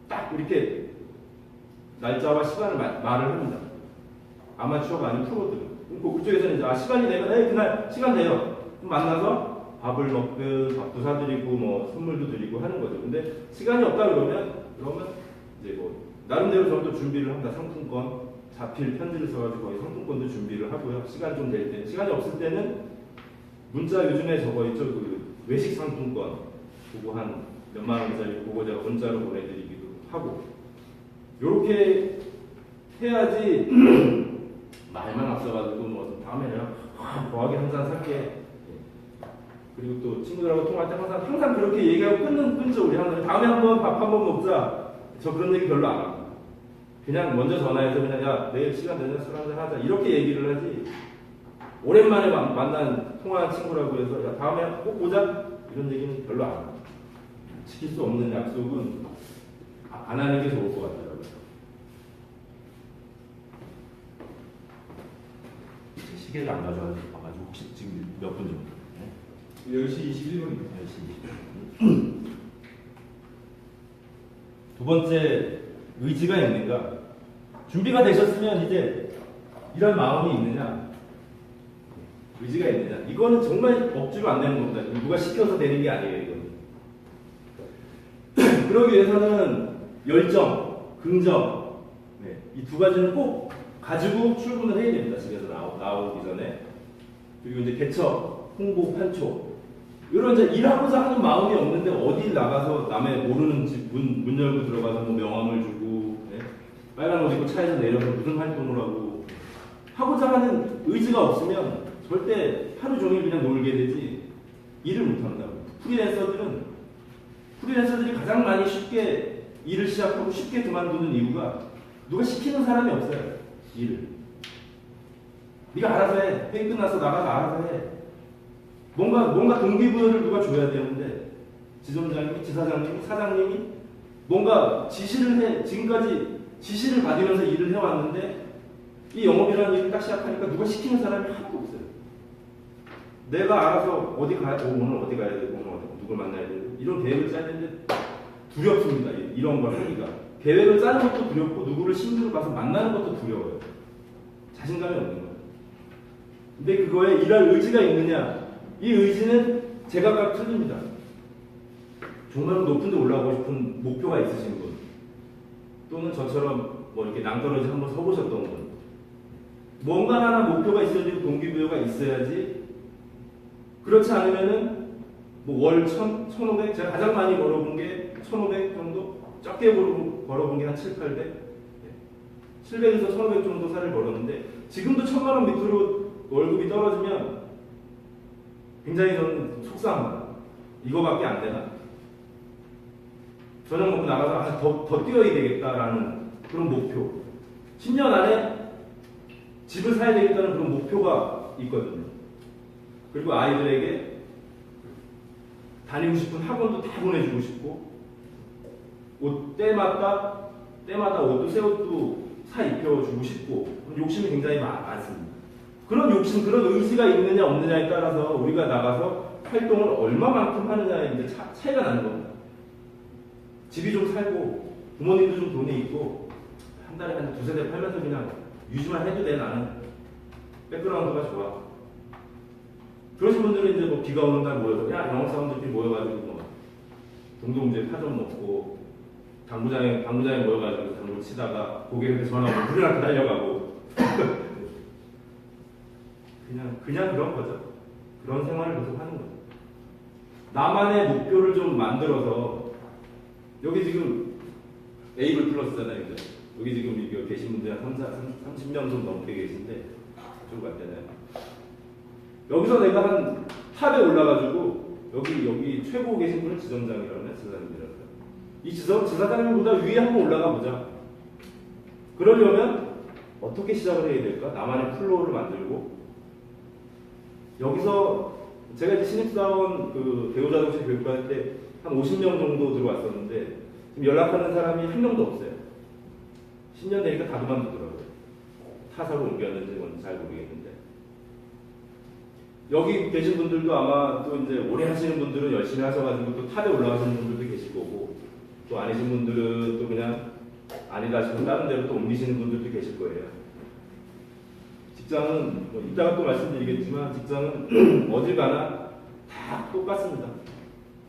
딱 이렇게 날짜와 시간을 말을 합니다. 아마추어가 아닌 프로들은. 그쪽에서는 이제 시간이 되면 그날 시간 돼요. 만나서 밥을 먹든 밥도 사드리고 뭐 선물도 드리고 하는 거죠. 근데 시간이 없다 그러면 이제 나름대로 저도 준비를 합니다. 상품권, 자필 편지를 써가지고 거의 상품권도 준비를 하고요. 시간 좀 될 때, 시간이 없을 때는 문자 요즘에 저거 있죠, 그 외식 상품권 그거 한 몇만 원짜리 그거 제가 문자로 보내드리기도 하고 요렇게 해야지 말만 앞서가지고 뭐 다음에 내가 거하게 한 잔 살게. 그리고 또 친구들하고 통화할 때 항상 그렇게 얘기하고 끊죠. 우리 항상 다음에 한번 밥 한번 먹자. 저 그런 얘기 별로 안 합니다. 그냥 먼저 전화해서 그냥 야 내일 시간 되면 술 한잔 하자 이렇게 얘기를 하지. 오랜만에 만난 통화한 친구라고 해서 야 다음에 꼭 보자 이런 얘기는 별로 안 합니다. 지킬 수 없는 약속은 안 하는 게 좋을 것 같더라고요. 시계를 안 가져가지고 혹시 지금 몇 분 정도? 10시 21분입니다. 10시 20분. 두 번째, 의지가 있는가? 준비가 되셨으면 이제 이런 마음이 있느냐? 의지가 있느냐? 이거는 정말 억지로 안 되는 겁니다. 누가 시켜서 되는 게 아니에요, 이거는. 그러기 위해서는 열정, 긍정, 이 두 가지는 꼭 가지고 출근을 해야 됩니다. 집에서 나오기 전에. 그리고 이제 개척, 홍보, 판촉 이런 이제 일하고자 하는 마음이 없는데 어디 나가서 남의 모르는 집 문 열고 들어가서 뭐 명함을 주고 빨간 옷 입고 차에서 내려서 무슨 활동을 하고 하고자 하는 의지가 없으면 절대 하루 종일 그냥 놀게 되지 일을 못한다고. 프리랜서들이 가장 많이 쉽게 일을 시작하고 쉽게 그만두는 이유가 누가 시키는 사람이 없어요. 일을. 네가 알아서 해. 회의 끝나서 나가서 알아서 해. 뭔가 동기부여를 누가 줘야 되는데 지점장님이, 지사장님이, 사장님이 뭔가 지시를 해. 지금까지 지시를 받으면서 일을 해왔는데 이 영업이라는 일을 딱 시작하니까 누가 시키는 사람이 하나도 없어요. 내가 알아서 어디 가야 되고 오늘 어디 가야 되고 오늘 누굴 만나야 되고 이런 계획을 짜야 되는데 두렵습니다. 이런 걸 하기가. 계획을 짜는 것도 두렵고 누구를 신부로 가서 만나는 것도 두려워요. 자신감이 없는 거예요. 근데 그거에 일할 의지가 있느냐? 이 의지는 제각각 틀립니다. 정말 높은 데 올라가고 싶은 목표가 있으신 분 또는 저처럼 뭐 이렇게 낭떠러지 한번 서보셨던 분 뭔가 하나 목표가 있어야지 동기부여가 있어야지 그렇지 않으면은 뭐 월 1,500 제가 가장 많이 벌어본 게 1,500 정도 적게 벌어본 게 한 700, 700에서 1,500 정도 살을 벌었는데 지금도 1,000만 원 밑으로 월급이 떨어지면 굉장히 저는 속상합니다. 이거밖에 안 되나? 저녁 먹고 나가서 더 뛰어야 되겠다라는 그런 목표. 10년 안에 집을 사야 되겠다는 그런 목표가 있거든요. 그리고 아이들에게 다니고 싶은 학원도 다 보내주고 싶고 옷 때마다 옷도 새 옷도 사 입혀주고 싶고 욕심이 굉장히 많습니다. 그런 욕심, 그런 의지가 있느냐 없느냐에 따라서 우리가 나가서 활동을 얼마만큼 하느냐에 이제 차이가 나는 겁니다. 집이 좀 살고 부모님도 좀 돈이 있고 한 달에 한 두세 대 팔면서 그냥 유지만 해도 돼. 나는 백그라운드가 좋아. 그러신 분들은 이제 뭐 비가 오는 날 모여서 야 영업사원들끼리 모여가지고 뭐 동동주에 파전 먹고 당구장에 모여가지고 당구 치다가 고객한테 전화 오면 불이나게 달려가고 그냥 그런 거죠. 그런 생활을 계속 하는 거죠. 나만의 목표를 좀 만들어서 여기 지금 에이블 플러스잖아요. 이제. 여기 지금 여기 계신 분들이 한 30명 좀 넘게 계신데 저쪽으로 갔잖아요. 여기서 내가 한 탑에 올라가지고 여기 최고 계신 분은 지점장이라고 지사장님이라고. 이 지사장님보다 위에 한번 올라가 보자. 그러려면 어떻게 시작을 해야 될까? 나만의 플로우를 만들고 여기서 제가 이제 신입사원 그 대우자동차 교육받을 때 한 50명 정도 들어왔었는데 지금 연락하는 사람이 한 명도 없어요. 10년 되니까 다 그만두더라고요. 타사로 옮겼는지 뭔지 잘 모르겠는데 여기 계신 분들도 아마 또 이제 오래 하시는 분들은 열심히 하셔가지고 또 탑에 올라가시는 분들도 계실 거고 또 아니신 분들은 또 그냥 아니다 싶으면 다른 데로 또 옮기시는 분들도 계실 거예요. 직장은 뭐 이따가 또 말씀드리겠지만 직장은 어딜 가나 다 똑같습니다.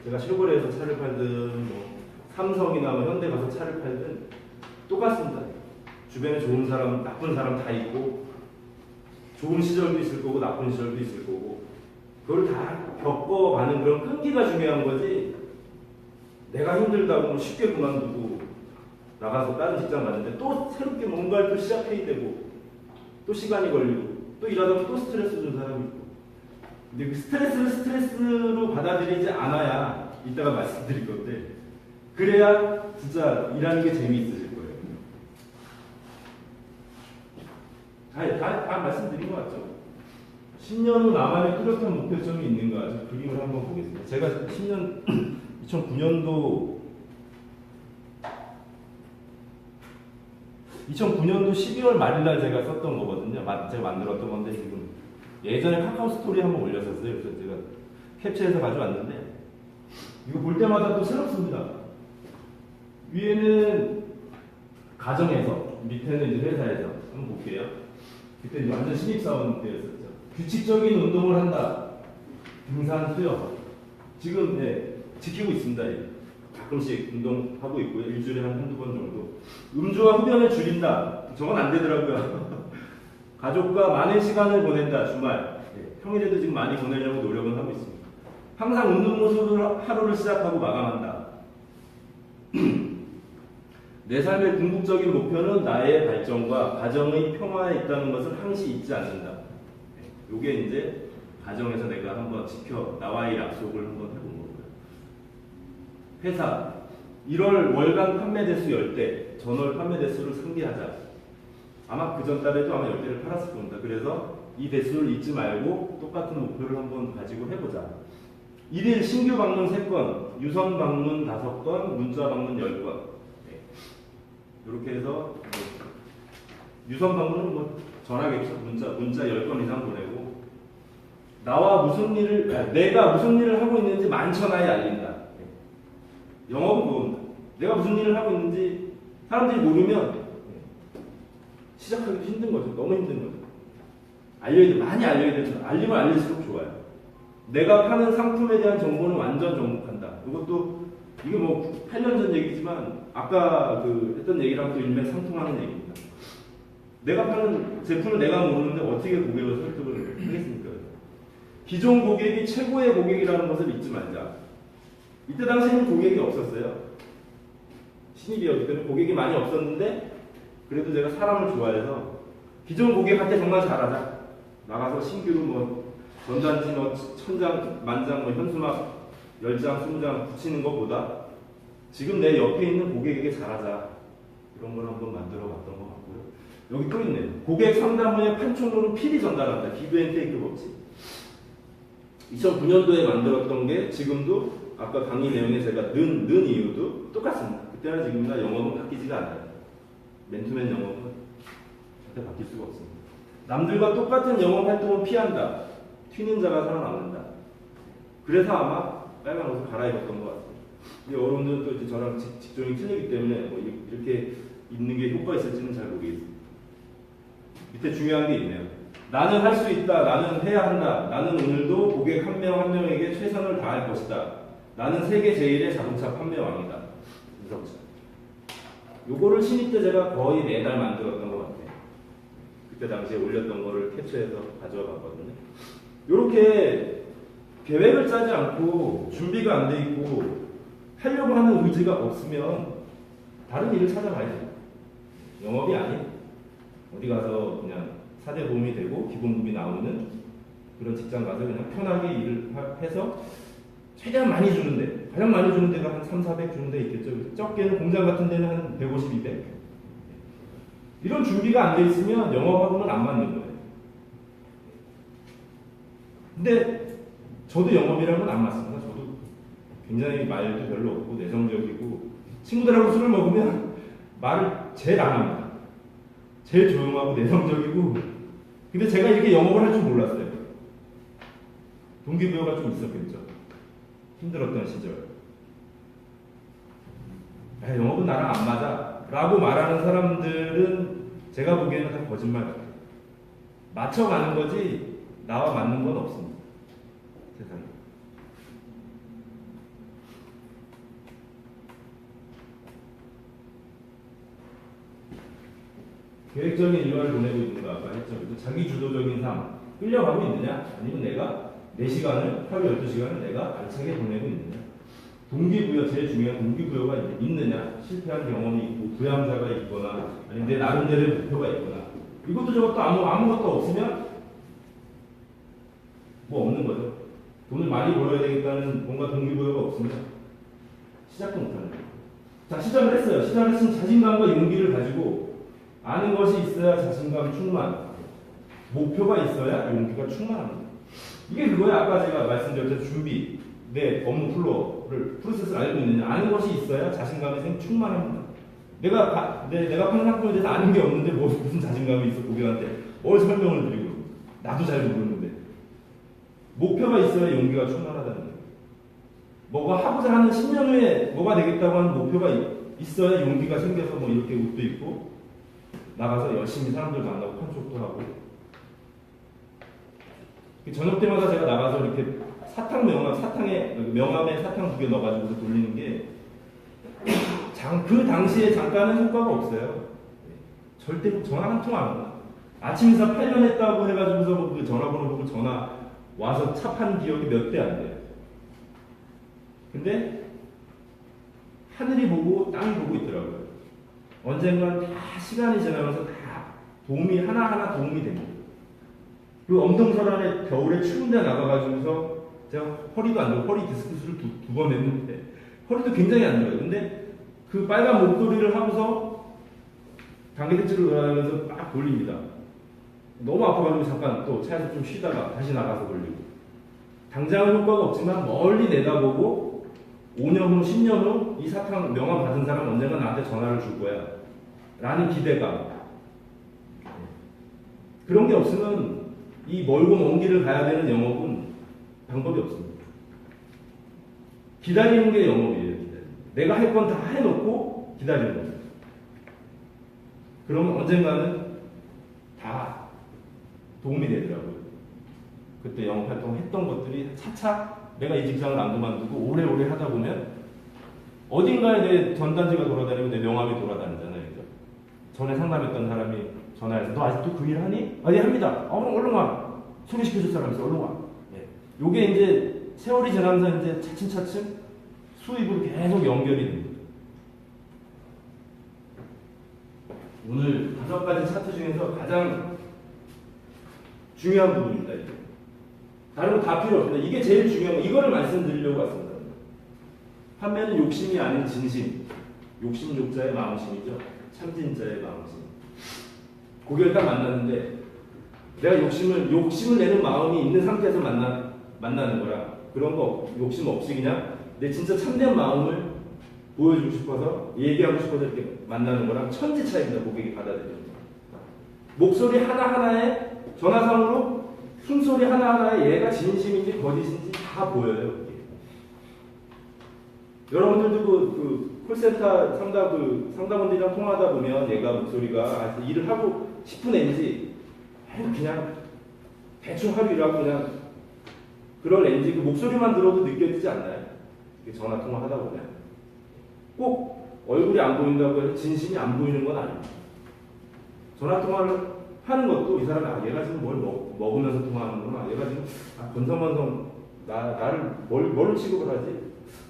제가 쉐보레에서 차를 팔든 뭐 삼성이나 뭐 현대 가서 차를 팔든 똑같습니다. 주변에 좋은 사람, 나쁜 사람 다 있고 좋은 시절도 있을 거고 나쁜 시절도 있을 거고 그걸 다 겪어가는 그런 끈기가 중요한 거지 내가 힘들다고 뭐 쉽게 그만두고 나가서 다른 직장 갔는데 또 새롭게 뭔가를 또 시작해야 되고 또 시간이 걸리고 또 일하다 또 스트레스 준 사람이 있고 근데 그 스트레스를 스트레스로 받아들이지 않아야 이따가 말씀드릴 건데 그래야 진짜 일하는 게 재미있으실 거예요. 다 말씀드린 것 같죠? 10년 후 나만의 뚜렷한 목표점이 있는가 저 그림을 한번 보겠습니다. 제가 2009년도 12월 말일날 제가 썼던 거거든요. 제가 만들었던 건데 지금 예전에 카카오 스토리에 한번 올렸었어요. 그래서 제가 캡처해서 가져왔는데 이거 볼 때마다 또 새롭습니다. 위에는 가정에서, 밑에는 이제 회사에서 한번 볼게요. 그때 이제 완전 신입사원 때였었죠. 규칙적인 운동을 한다. 등산, 수영. 지금 지키고 있습니다. 가끔씩 운동하고 있고요. 일주일에 한두 번 정도. 음주와 흡연을 줄인다. 저건 안 되더라고요. 가족과 많은 시간을 보낸다. 주말. 평일에도 지금 많이 보내려고 노력은 하고 있습니다. 항상 웃는 모습으로 하루를 시작하고 마감한다. 내 삶의 궁극적인 목표는 나의 발전과 가정의 평화에 있다는 것을 항시 잊지 않는다. 이게 이제 가정에서 내가 한번 나와의 약속을 한번 해본 거고요. 회사 1월 월간 판매 대수 10대, 전월 판매 대수를 상기하자. 아마 그 전달에도 아마 10대를 팔았을 겁니다. 그래서 이 대수를 잊지 말고 똑같은 목표를 한번 가지고 해보자. 1일 신규 방문 3건, 유선 방문 5건, 문자 방문 10건. 이렇게 해서 유선 방문은 뭐 전화겠죠. 문자 10건 이상 보내고 내가 무슨 일을 하고 있는지 만천하에 알린다. 영업은 그겁니다. 내가 무슨 일을 하고 있는지 사람들이 모르면 시작하기도 힘든 거죠. 너무 힘든 거죠. 많이 알려야 되죠. 알리면 알릴수록 좋아요. 내가 파는 상품에 대한 정보는 완전 정복한다. 이게 뭐 8년 전 얘기지만 아까 했던 얘기랑 또 일맥상통하는 얘기입니다. 내가 파는 제품을 내가 모르는데 어떻게 고객을 설득을 하겠습니까? 기존 고객이 최고의 고객이라는 것을 잊지 말자. 이때 당시에는 고객이 없었어요. 신입이었기 때문에 고객이 많이 없었는데 그래도 제가 사람을 좋아해서 기존 고객한테 정말 잘하자. 나가서 신규로 뭐 전단지 뭐 1000장, 만장 뭐 현수막 10장, 20장 붙이는 것보다 지금 내 옆에 있는 고객에게 잘하자. 이런 걸 한번 만들어 봤던 것 같고요. 여기 또 있네요. 고객 상담 후에 판촉물은 필히 전달한다. 기브앤테이크 법칙. 2009년도에 만들었던 게 지금도 아까 강의 내용에 제가 넣은 이유도 똑같습니다. 그때나 지금이나 영업은 바뀌지가 않아요. 맨투맨 영업은 절대 바뀔 수가 없습니다. 남들과 똑같은 영업 활동을 피한다. 튀는 자가 살아남는다. 그래서 아마 빨간 옷을 갈아입었던 것 같습니다. 여러분들은 또 이제 저랑 직종이 틀리기 때문에 뭐 이렇게 입는 게 효과가 있을지는 잘 모르겠습니다. 밑에 중요한 게 있네요. 나는 할 수 있다. 나는 해야 한다. 나는 오늘도 고객 한 명 한 명에게 최선을 다할 것이다. 나는 세계 제1의 자동차 판매왕이다. 이석철. 요거를 신입 때 제가 거의 매달 만들었던 것 같아요. 그때 당시에 올렸던 거를 캡처해서 가져와 봤거든요. 요렇게 계획을 짜지 않고 준비가 안 돼 있고 하려고 하는 의지가 없으면 다른 일을 찾아가야죠. 영업이 아닌 어디 가서 그냥 사대 보험이 되고 기본급이 나오는 그런 직장 가서 그냥 편하게 일을 해서 최대한 많이 주는데 가장 많이 주는 데가 한 3, 400 주는 데 있겠죠. 적게는 공장 같은 데는 한 150, 200 이런 준비가 안 돼 있으면 영업하고는 안 맞는 거예요. 근데 저도 영업이랑은 안 맞습니다. 저도 굉장히 말도 별로 없고 내성적이고 친구들하고 술을 먹으면 말을 제일 안 합니다. 제일 조용하고 내성적이고 근데 제가 이렇게 영업을 할 줄 몰랐어요. 동기부여가 좀 있었겠죠. 힘들었던 시절. 영업은 나랑 안 맞아 라고 말하는 사람들은 제가 보기에는 다 거짓말 같아요. 맞춰가는 거지 나와 맞는 건 없습니다. 세상에. 계획적인 일과를 보내고 있는 거 아까 했죠. 자기 주도적인 삶 끌려가고 있느냐 아니면 내가 4시간을 하루 12시간을 내가 알차게 보내고 있느냐. 동기부여 제일 중요한 동기부여가 있느냐. 실패한 경험이 있고 부양자가 있거나 아니면 내 나름대로의 목표가 있거나 이것도 저것도 아무것도 없으면 뭐 없는 거죠. 돈을 많이 벌어야 되겠다는 뭔가 동기부여가 없으면 시작도 못하는 거예요. 자, 시작을 했어요. 시작을 했으면 자신감과 용기를 가지고 아는 것이 있어야 자신감 충만, 목표가 있어야 용기가 충만합니다. 이게 그거예요. 아까 제가 말씀드렸던 준비, 내 업무 프로세스를 알고 있느냐. 아는 것이 있어야 자신감이 충만합니다. 내가 파는 상품에 대해서 아는 게 없는데 무슨 자신감이 있어 고객한테 설명을 드리고 나도 잘 모르는데 목표가 있어야 용기가 충만하다는 거예요. 뭐가 하고자 하는 10년 후에 뭐가 되겠다고 하는 목표가 있어야 용기가 생겨서 뭐 이렇게 옷도 입고 나가서 열심히 사람들 만나고 판촉도 하고 저녁 때마다 제가 나가서 이렇게 명함에 사탕 2개 넣어가지고 돌리는 게 그 당시에 잠깐은 효과가 없어요. 절대 전화 한 통 안 온다. 아침 인사 8년 했다고 해가지고서 그 전화번호 보고 전화 나와서 차 판 기억이 몇 대 안 돼요. 근데 하늘이 보고 땅이 보고 있더라고요. 언젠간 다 시간이 지나면서 다 도움이 하나하나 도움이 됩니다. 그 엄동설안에 겨울에 추운 데 나가가지고서 제가 허리도 안 좋고 허리 디스크스를 두 번 했는데 허리도 굉장히 안 좋아요. 근데 그 빨간 목도리를 하고서 당기대치를 돌아가면서 막 돌립니다. 너무 아파가지고 잠깐 또 차에서 좀 쉬다가 다시 나가서 돌리고 당장은 효과가 없지만 멀리 내다보고 5년 후, 10년 후 이 사탕 명함 받은 사람 언젠가 나한테 전화를 줄 거야 라는 기대감. 그런 게 없으면 이 멀고 먼 길을 가야 되는 영업은 방법이 없습니다. 기다리는 게 영업이에요. 내가 할 건 다 해놓고 기다리는 겁니다. 그러면 언젠가는 다 도움이 되더라고요. 그때 영업활동 했던 것들이 차차 내가 이 직장을 안 그만두고 오래오래 하다 보면 어딘가에 내 전단지가 돌아다니고 내 명함이 돌아다니잖아요. 그죠? 전에 상담했던 사람이 전화해서 너 아직도 그 일 하니? 아, 예, 합니다. 어, 그럼 얼른 와. 소개시켜줄 사람 있어. 얼른 와. 예. 요게 이제 세월이 지나면서 이제 차츰차츰 수입으로 계속 연결이 됩니다. 오늘 5가지 차트 중에서 가장 중요한 부분입니다. 이게. 다른 거 다 필요 없습니다. 이게 제일 중요한 거. 이거를 말씀드리려고 왔습니다. 판매는 욕심이 아닌 진심. 욕심 욕자의 마음심이죠. 참진자의 마음심. 고객을 딱 만났는데 내가 욕심을 내는 마음이 있는 상태에서 만나는 거라 그런 거 욕심 없이 그냥 내 진짜 참된 마음을 보여주고 싶어서 얘기하고 싶어서 이렇게 만나는 거랑 천지 차이입니다. 고객이 받아들이는 목소리 하나하나에 전화상으로 숨소리 하나하나에 얘가 진심인지 거짓인지 다 보여요. 여러분들도 그 콜센터 상담원들이랑 통화하다 보면 얘가 목소리가 일을 하고 싶은 애인지 그냥 대충 하루 일하고 그냥 그런 애인지 그 목소리만 들어도 느껴지지 않나요? 전화 통화하다 보면 꼭 얼굴이 안 보인다고 해서 진심이 안 보이는 건 아닙니다. 전화 통화를 하는 것도 이 사람이 얘가 지금 뭘 먹으면서 통화하는구나. 얘가 지금 건성건성 나를 뭘로 취급을 하지?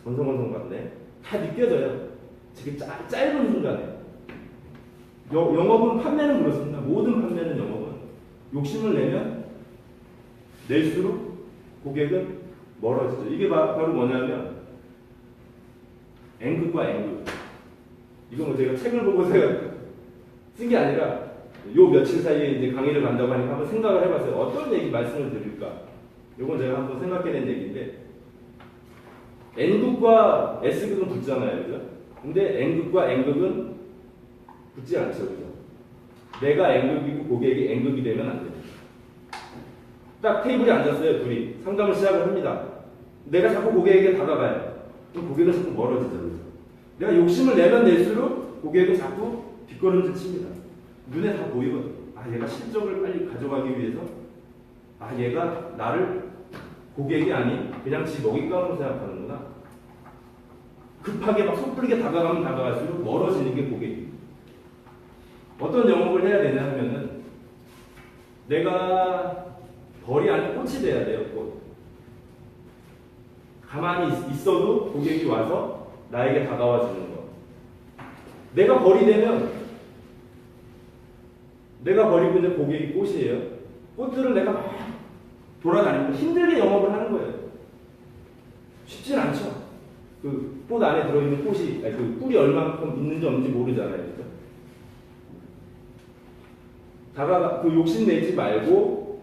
건성건성 같네. 다 느껴져요. 되게 짧은 순간에. 영업은 판매는 그렇습니다. 모든 판매는 영업은 욕심을 내면 낼수록 고객은 멀어지죠. 이게 바로 뭐냐면 N극과 N극. 이건 뭐 제가 책을 보고 쓴 게 아니라 요 며칠 사이에 이제 강의를 간다고 하니까 한번 생각을 해봤어요. 어떤 얘기 말씀을 드릴까? 요건 제가 한번 생각해낸 얘기인데 N극과 S극은 붙잖아요. 그죠? 근데 N극과 N극은 붙지 않죠. 그죠? 내가 N극이고 고객이 N극이 되면 안 됩니다. 딱 테이블에 앉았어요. 둘이 상담을 시작을 합니다. 내가 자꾸 고객에게 다가가요. 그럼 고객은 자꾸 멀어지잖아요. 내가 욕심을 내면 낼수록 고객은 자꾸 뒷걸음질 칩니다. 눈에 다 보이거든. 얘가 실적을 빨리 가져가기 위해서 얘가 나를 고객이 아닌 그냥 지 먹잇감으로 생각하는구나. 급하게 막 섣부르게 다가가면 다가갈수록 멀어지는 게 고객입니다. 어떤 영업을 해야 되냐 하면은 내가 벌이 아닌 꽃이 돼야 돼요. 꽃. 가만히 있어도 고객이 와서 나에게 다가와 주는 거. 내가 벌이 되면 내가 버리고 있는 고객이 꽃이에요. 꽃들을 내가 막 돌아다니고 힘들게 영업을 하는 거예요. 쉽진 않죠. 그 꽃 안에 들어있는 꽃이, 그 꿀이 얼만큼 있는지 없는지 모르잖아요. 그죠? 그 욕심내지 말고,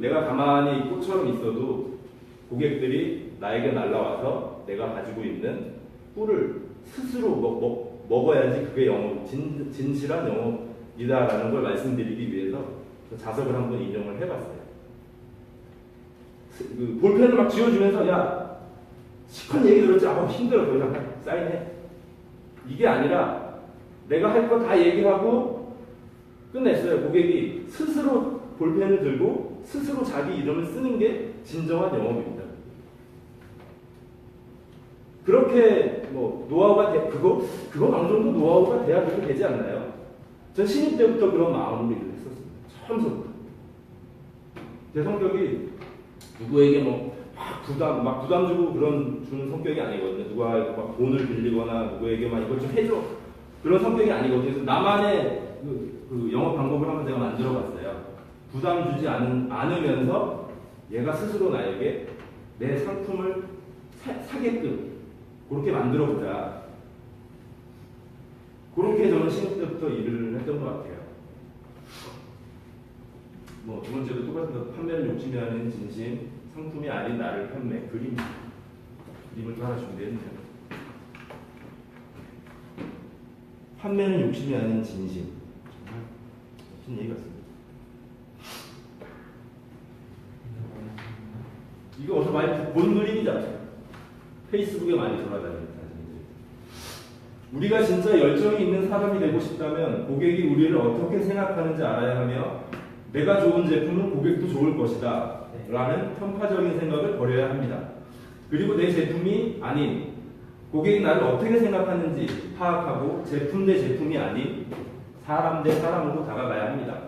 내가 가만히 꽃처럼 있어도 고객들이 나에게 날라와서 내가 가지고 있는 꿀을 스스로 먹어야지 그게 진실한 영업이다라는 걸 말씀드리기 위해서 자석을 한번 인용을 해봤어요. 볼펜을 막 쥐어주면서 야 시컷 얘기 들었지? 힘들어. 더 이상 사인해. 이게 아니라 내가 할 거 다 얘기하고 끝냈어요. 고객이 스스로 볼펜을 들고 스스로 자기 이름을 쓰는 게 진정한 영업입니다. 그렇게 노하우가 그건 어느 정도 노하우가 돼야 그렇게 되지 않나요? 전 신입 때부터 그런 마음으로 일을 했었습니다. 처음부터. 제 성격이 누구에게 막 부담 주고 주는 성격이 아니거든요. 누가 막 돈을 빌리거나 누구에게 막 이것 좀 해줘 그런 성격이 아니거든요. 그래서 나만의 그 영업 방법을 한번 제가 만들어 봤어요. 부담 주지 않으면서 얘가 스스로 나에게 내 상품을 사게끔 그렇게 만들어 보자. 그렇게 저는 신입 때부터 일을 했던 것 같아요. 두 번째도 똑같은 거, 판매를 욕심이 아닌 진심, 상품이 아닌 나를 판매, 그림을 또 하나 준비했네요. 판매는 욕심이 아닌 진심. 정말 멋진 얘기 같습니다. 이거 어디서 많이 본 그림이죠? 페이스북에 많이 돌아다니는 사진들. 우리가 진짜 열정이 있는 사람이 되고 싶다면 고객이 우리를 어떻게 생각하는지 알아야 하며 내가 좋은 제품은 고객도 좋을 것이다 라는 편파적인 생각을 버려야 합니다. 그리고 내 제품이 아닌 고객이 나를 어떻게 생각하는지 파악하고 제품 대 제품이 아닌 사람 대 사람으로 다가가야 합니다.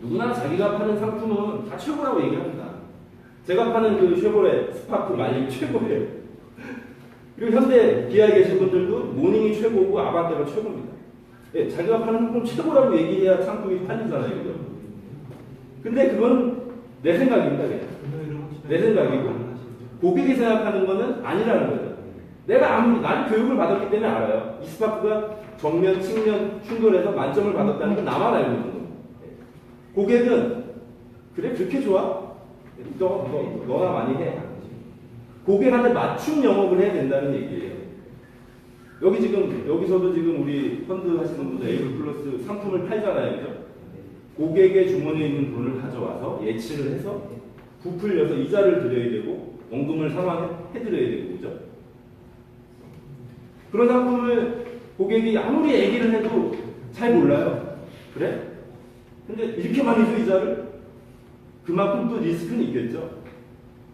누구나 자기가 파는 상품은 다 최고라고 얘기합니다. 제가 파는 그 쉐보레 스파크 마이 최고예요. 그리고 현대 기아에 계신 분들도 모닝이 최고고 아반떼가 최고입니다. 네, 자기가 파는 상품 최고라고 얘기해야 상품이 팔리잖아요. 그죠? 근데 그건 내 생각입니다. 그냥. 내 생각이고 고객이 생각하는 거는 아니라는 거죠. 나는 교육을 받았기 때문에 알아요. 이 스파크가 정면, 측면, 충돌해서 만점을 받았다는 건 나만 알고 있는 거예요. 고객은 그래 그렇게 좋아? 너나 많이 해. 고객한테 맞춤 영업을 해야 된다는 얘기예요. 여기서도 지금 우리 펀드 하시는 분들 에이블 플러스 상품을 팔잖아요. 그죠? 고객의 주머니에 있는 돈을 가져와서 예치를 해서 부풀려서 이자를 드려야 되고 원금을 상환해드려야 되고 그죠? 그런 상품을 고객이 아무리 얘기를 해도 잘 몰라요. 그래? 근데 이렇게 많이 줘 이자를? 그만큼 또 리스크는 있겠죠.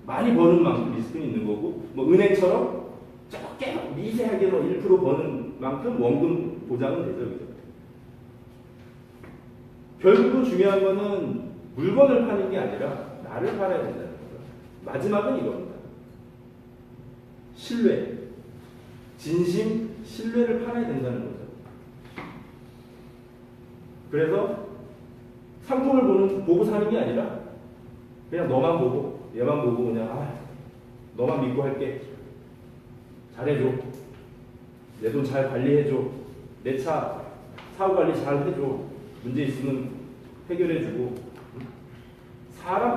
많이 버는 만큼 리스크는 있는 거고 은행처럼 적게 미세하게 1% 버는 만큼 원금 보장은 되죠. 그죠? 결국은 중요한 거는 물건을 파는 게 아니라 나를 팔아야 된다는 거죠. 마지막은 이겁니다. 신뢰. 진심, 신뢰를 팔아야 된다는 거죠. 그래서 상품을 보고 사는 게 아니라 그냥 너만 보고 얘만 보고 그냥 너만 믿고 할게. 잘해줘. 내 돈 잘 관리해줘. 내 차 사후 관리 잘 해줘. 문제 있으면 해결해주고.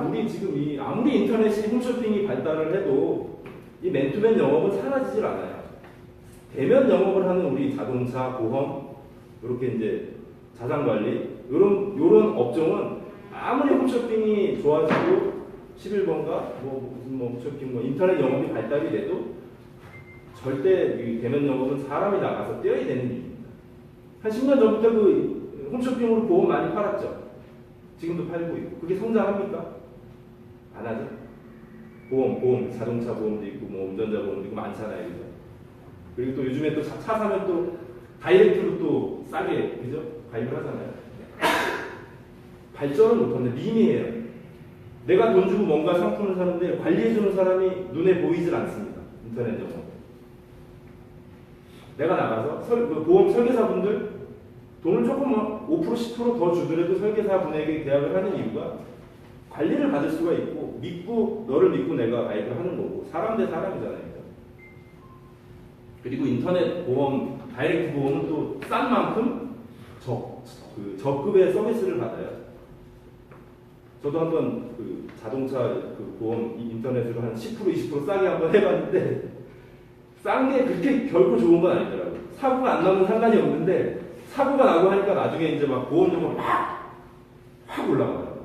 우리 지금 아무리 인터넷이 홈쇼핑이 발달을 해도 이 맨투맨 영업은 사라지질 않아요. 대면 영업을 하는 우리 자동차, 보험, 이렇게 이제 자산 관리 요런 업종은 아무리 홈쇼핑이 좋아지고 11번가 무슨 홈쇼핑 인터넷 영업이 발달이 돼도 절대 이 대면 영업은 사람이 나가서 뛰어야 되는 일입니다. 한 10년 전부터 그 홈쇼핑으로 보험 많이 팔았죠. 지금도 팔고 있고 그게 성장합니까? 안 하죠. 보험 자동차 보험도 있고 운전자 보험도 있고 많잖아요. 그죠? 그리고 또 요즘에 또 차 사면 또 다이렉트로 또 싸게 그죠? 가입을 하잖아요. 발전은 못하는데 미미해요. 내가 돈 주고 뭔가 상품을 사는데 관리해주는 사람이 눈에 보이질 않습니다. 인터넷 영업. 내가 나가서 보험 설계사분들 돈을 조금 5% 10% 더 주더라도 설계사분에게 계약을 하는 이유가 관리를 받을 수가 있고 너를 믿고 내가 가입을 하는 거고 사람 대 사람이잖아요. 그리고 인터넷 보험, 다이렉트 보험은 또 싼 만큼 저급의 서비스를 받아요. 저도 한번 그 자동차 그 보험 인터넷으로 한 10% 20% 싸게 한번 해봤는데 싼 게 그렇게 결코 좋은 건 아니더라고요. 사고가 안 나면 상관이 없는데 사고가 나고 하니까 나중에 이제 막 보험료가 확 올라가요.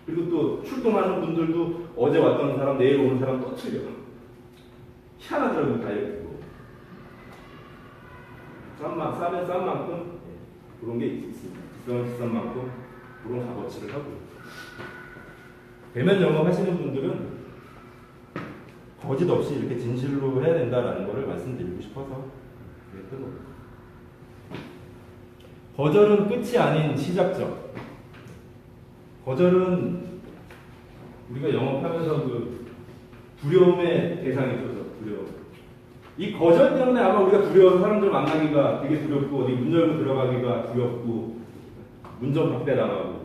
그리고 또 출동하는 분들도 어제 왔던 사람 내일 오는 사람 또 틀려. 희한하더라고요. 다이렉트. 싸면 싼 만큼 그런 게 있습니다. 비싼 만큼 그런 값어치를 하고. 대면 영업 하시는 분들은 거짓 없이 이렇게 진실로 해야 된다라는 것을 말씀드리고 싶어서 그랬던 겁니다. 거절은 끝이 아닌 시작점. 거절은 우리가 영업하면서 그 두려움의 대상이 있어서 두려움. 이 거절 때문에 아마 우리가 두려워서 사람들 만나기가 되게 두렵고 어디 문 열고 들어가기가 두렵고 문전 박대 나가고.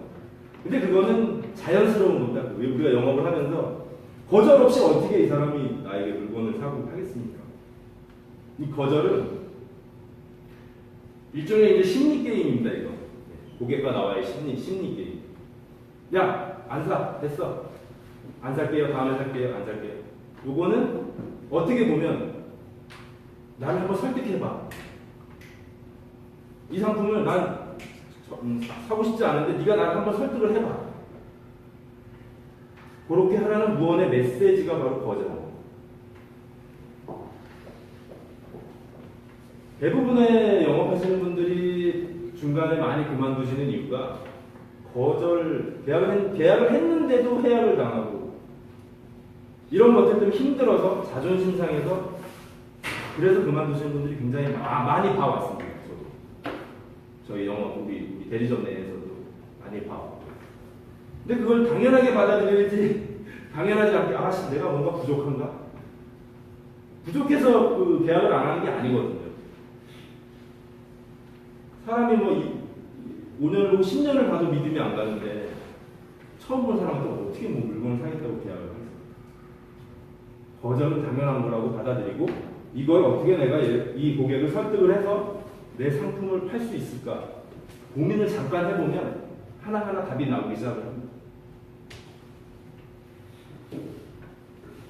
근데 그거는 자연스러운 거다. 왜 우리가 영업을 하면서 거절 없이 어떻게 이 사람이 나에게 물건을 사고 하겠습니까? 이 거절은 일종의 이제 심리 게임입니다. 이거 고객과 나와의 심리 게임. 야, 안 사. 됐어. 안 살게요. 다음에 살게요. 안 살게요. 요거는 어떻게 보면 나를 한번 설득해봐. 이 상품을 난 사고 싶지 않은데 네가 나를 한번 설득을 해봐. 그렇게 하라는 무언의 메시지가 바로 거절입니다. 대부분의 영업하시는 분들이 중간에 많이 그만두시는 이유가 계약을 했는데도 해약을 당하고 이런 것들 때문에 힘들어서 자존심 상해서 그래서 그만두시는 분들이 굉장히 많이 봐왔습니다. 저도 저희 영업 우리 대리점 내에서도 많이 봐왔고 근데 그걸 당연하게 받아들여야지 당연하지 않게 아씨 내가 뭔가 부족한가? 부족해서 그 계약을 안 하는 게 아니거든요. 사람이 뭐 5년을 보고 10년을 봐도 믿음이 안 가는데 처음 본 사람한테 어떻게 뭐 물건을 사겠다고 계약을 하겠어요. 거절은 당연한 거라고 받아들이고 이걸 어떻게 내가 이 고객을 설득을 해서 내 상품을 팔 수 있을까 고민을 잠깐 해보면 하나하나 답이 나오기 시작을 합니다.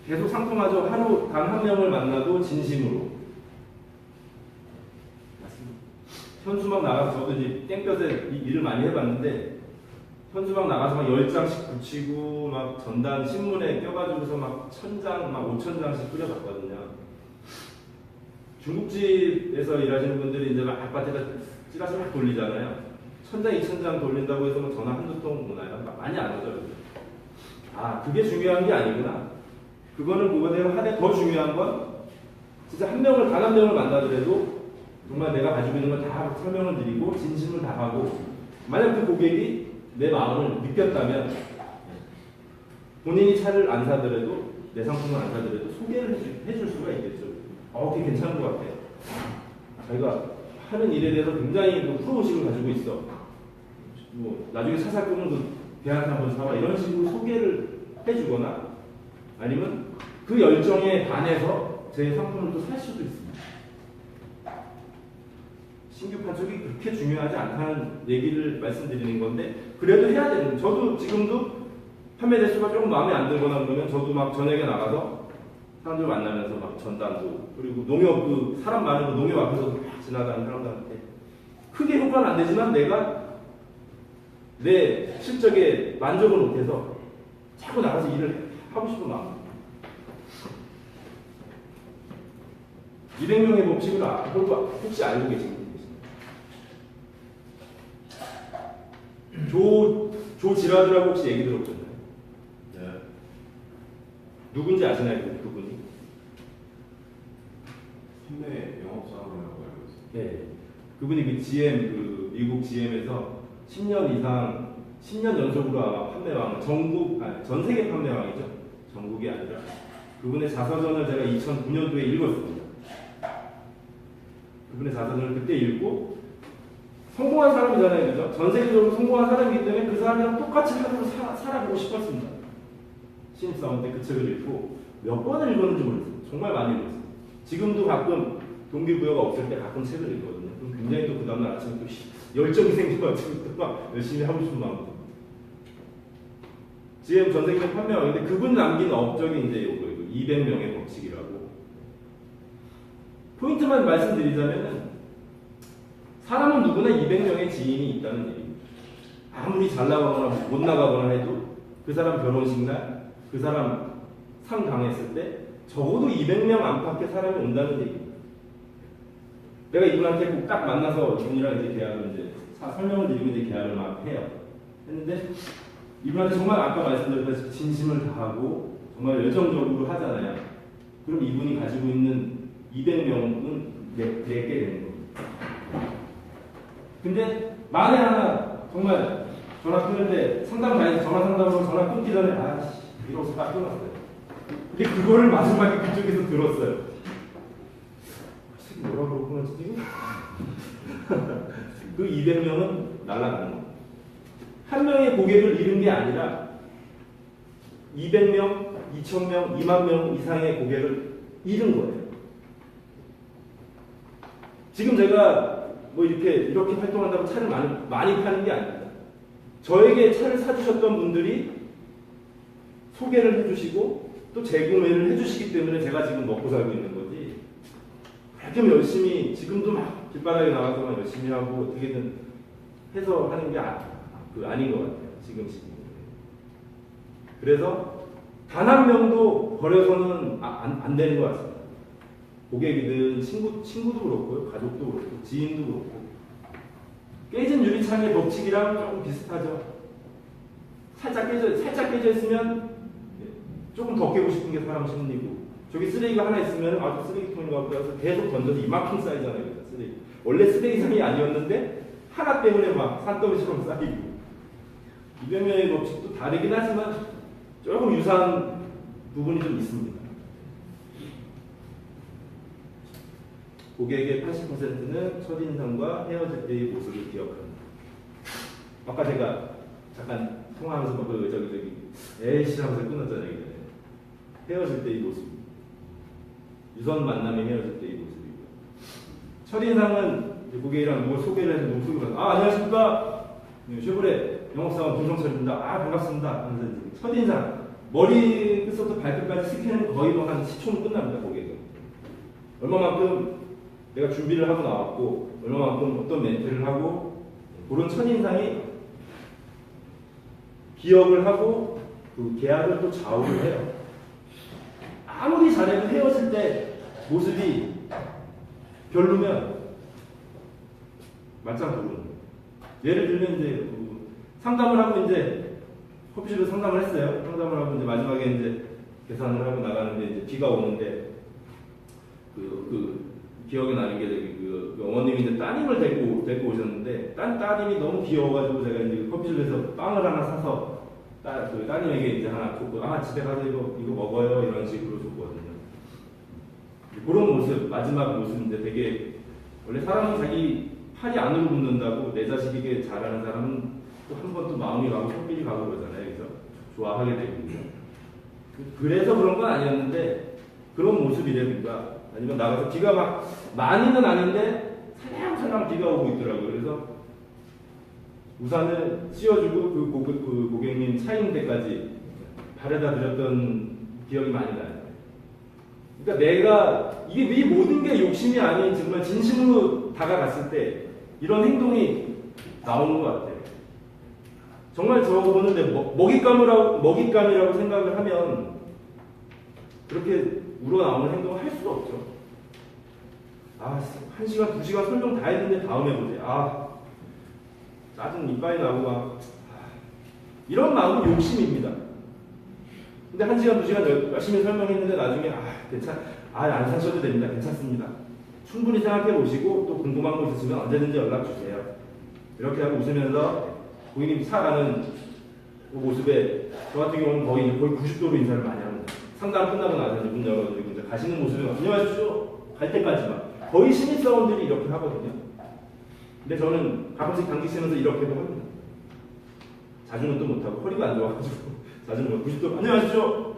계속 상품하죠. 하루 단 한 명을 만나도 진심으로 현수막 나가서 저도 이제 땡볕에 일을 많이 해봤는데 현수막 나가서 막 10장씩 붙이고 막 전단 신문에 껴가지고서 막 1000장, 막 5000장씩 뿌려봤거든요. 중국집에서 일하시는 분들이 이제 막 아파트에다 찌라시 막 돌리잖아요. 1000장, 2000장 돌린다고 해서 뭐 전화 한두 통 오나요? 많이 안 오죠. 아, 그게 중요한 게 아니구나. 그거는 그거대로 하되 더 중요한 건 진짜 단 한 명을 만나더라도 정말 내가 가지고 있는 걸 다 설명을 드리고 진심을 다하고 만약 그 고객이 내 마음을 느꼈다면 본인이 차를 안 사더라도 내 상품을 안 사더라도 소개를 해줄 수가 있겠죠. 그게 괜찮은 것 같아. 자기가 하는 일에 대해서 굉장히 프로의식을 가지고 있어. 뭐 나중에 차 살 거면 그 걔한테 한번 사와 이런 식으로 소개를 해주거나 아니면 그 열정에 반해서 제 상품을 또 살 수도 있습니다. 신규 판촉이 그렇게 중요하지 않다는 얘기를 말씀드리는 건데 그래도 해야 되는 거예요. 저도 지금도 판매 대수가 조금 마음에 안 들거나 그러면 저도 막 저녁에 나가서 사람들 만나면서 막 전단도 그리고 농협 그 사람 많은 그 농협 앞에서 막 지나가는 사람들한테 크게 효과는 안 되지만 내가 내 실적에 만족을 못해서 자꾸 나가서 일을 하고 싶은 마음. 200명의 법칙을 혹시 알고 계십니까? 조 지라드라고 혹시 얘기 들어보셨나요? 네. 누군지 아시나요? 그분이? 판매 영업사원이라고 알고 있어요. 네. 그분이 그 GM, 그 미국 GM에서 10년 이상, 10년 연속으로 아마 판매왕, 전 세계 판매왕이죠. 전국이 아니라. 그분의 자서전을 제가 2009년도에 읽었습니다. 그분의 자서전을 그때 읽고 성공한 사람이잖아요, 그죠? 전 세계적으로 성공한 사람이기 때문에 그 사람이랑 똑같이 하루를 살아보고 싶었습니다. 신입사원 때 그 책을 읽고 몇 번을 읽었는지 모르겠어요. 정말 많이 읽었어요. 지금도 가끔 동기부여가 없을 때 가끔 책을 읽거든요. 그럼 굉장히 또 그 다음날 아침에 또 열정이 생겨가지고 또 막 열심히 하고 싶은 마음도. GM 전 세계 판매왕인데 그분 남긴 업적이 이제 이거 200명의 법칙이라고. 포인트만 말씀드리자면은 사람은 누구나 200명의 지인이 있다는 얘기입니다. 아무리 잘 나가거나 못 나가거나 해도 그 사람 결혼식 날, 그 사람 상 당했을 때 적어도 200명 안팎의 사람이 온다는 얘기입니다. 내가 이분한테 꼭 딱 만나서 이분이랑 이제 계약을 이제 설명을 드리고 이제 계약을 막 해요. 했는데 이분한테 정말 아까 말씀드렸다시피 진심을 다하고 정말 열정적으로 하잖아요. 그럼 이분이 가지고 있는 200명은 내게 되는 겁니다. 근데 만에 하나 정말 전화 끊는데 상담 가야지 전화 상담으로 전화 끊기 전에 아씨 이러고서 딱 끊었어요. 근데 그거를 마지막에 그쪽에서 들었어요. 뭐라 그러고 끊었지 지금? 그 200명은 날아가는 거예요. 한 명의 고객을 잃은 게 아니라 200명, 2,000명, 2만 명 이상의 고객을 잃은 거예요. 지금 제가 뭐 이렇게 활동한다고 차를 많이 파는 게 아닙니다. 저에게 차를 사주셨던 분들이 소개를 해주시고 또 재구매를 해주시기 때문에 제가 지금 먹고 살고 있는 거지. 그렇게 열심히 지금도 막 길바닥에 나가서 막 열심히 하고 어떻게든 해서 하는 게 아닌 것 같아요. 지금 시기는. 그래서 단 한 명도 버려서는 안 되는 것 같습니다. 고객이든 친구도 그렇고요, 가족도 그렇고, 지인도 그렇고. 깨진 유리창의 법칙이랑 조금 비슷하죠. 살짝 깨져 있으면 조금 더 깨고 싶은 게 사람 심리고, 저기 쓰레기가 하나 있으면 아주 쓰레기통인가 보다 해서 계속 던져서 이만큼 쌓이잖아요. 쓰레기. 원래 쓰레기장이 아니었는데 하나 때문에 막 산더미처럼 쌓이고. 200명의 법칙도 다르긴 하지만 조금 유사한 부분이 좀 있습니다. 고객의 80%는 첫인상과 헤어질 때의 모습을 기억합니다. 아까 제가 잠깐 통화하면서 에이씨 하면서 끊었잖아요. 헤어질 때의 모습. 유선 만남에 헤어질 때의 모습이고. 첫인상은 고객이랑 누굴 소개를 해서 누구 소개를 해서 안녕하십니까. 쉐보레 영업사원 김성철입니다. 반갑습니다. 하면서 첫인상. 머리 끝부터 발끝까지 스캔은 거의 한 10초면 끝납니다. 고객은. 얼마만큼 내가 준비를 하고 나왔고 얼마만큼 어떤 멘트를 하고 그런 첫인상이 기억을 하고 그 계약을 또 좌우를 해요. 아무리 잘해도 헤어질 때 모습이 별로면 맞짱 부르는 거예요. 예를 들면 이제 상담을 하고 이제 커피숍에서 상담을 했어요. 상담을 하고 이제 마지막에 이제 계산을 하고 나가는데 이제 비가 오는데 기억에 나는 게 그 어머님이 이제 따님을 데리고 오셨는데 따님이 너무 귀여워가지고 제가 이제 커피숍에서 빵을 하나 사서 따님에게 이제 하나 줬고 집에 가서 이거 먹어요 이런 식으로 줬거든요. 그런 모습 마지막 모습인데 되게 원래 사람은 자기 팔이 안으로 붙는다고 내 자식에게 잘하는 사람은 또 한 번 또 마음이 가고 손길이 가고 그러잖아요. 그래서 좋아하게 되거든요. 그래서 그런 건 아니었는데 그런 모습이라든가 아니면 나가서 비가 막 많이는 아닌데 살랑살랑 비가 오고 있더라고요. 그래서 우산을 씌워주고 그 고객님 차인 데까지 바래다 드렸던 기억이 많이 나요. 그러니까 내가 이 모든 게 욕심이 아닌 정말 진심으로 다가갔을 때 이런 행동이 나오는 것 같아요. 정말 저거는 먹잇감이라고 생각을 하면 그렇게 우러나오는 행동을 할 수가 없죠. 1시간, 2시간 설명 다 했는데 다음에 보지. 짜증 이빨이 나고 막. 이런 마음은 욕심입니다. 근데 1시간, 2시간 열심히 설명했는데 나중에 안 사셔도 됩니다. 괜찮습니다. 충분히 생각해 보시고 또 궁금한 거 있으시면 언제든지 연락 주세요. 이렇게 하고 웃으면서 고객님 살아가는 그 모습에 저 같은 경우는 거의 90도로 인사를 많이 합니다. 상담 끝나고 나서 문 열어가지고 이제 가시는 모습에 안녕하십시오 갈 때까지만 거의 신입사원들이 이렇게 하거든요. 근데 저는 가끔씩 감기 쓰면서 이렇게도 합니다. 자주는 또 못하고 허리가 안 좋아가지고 자주는 90도 안녕하십시오.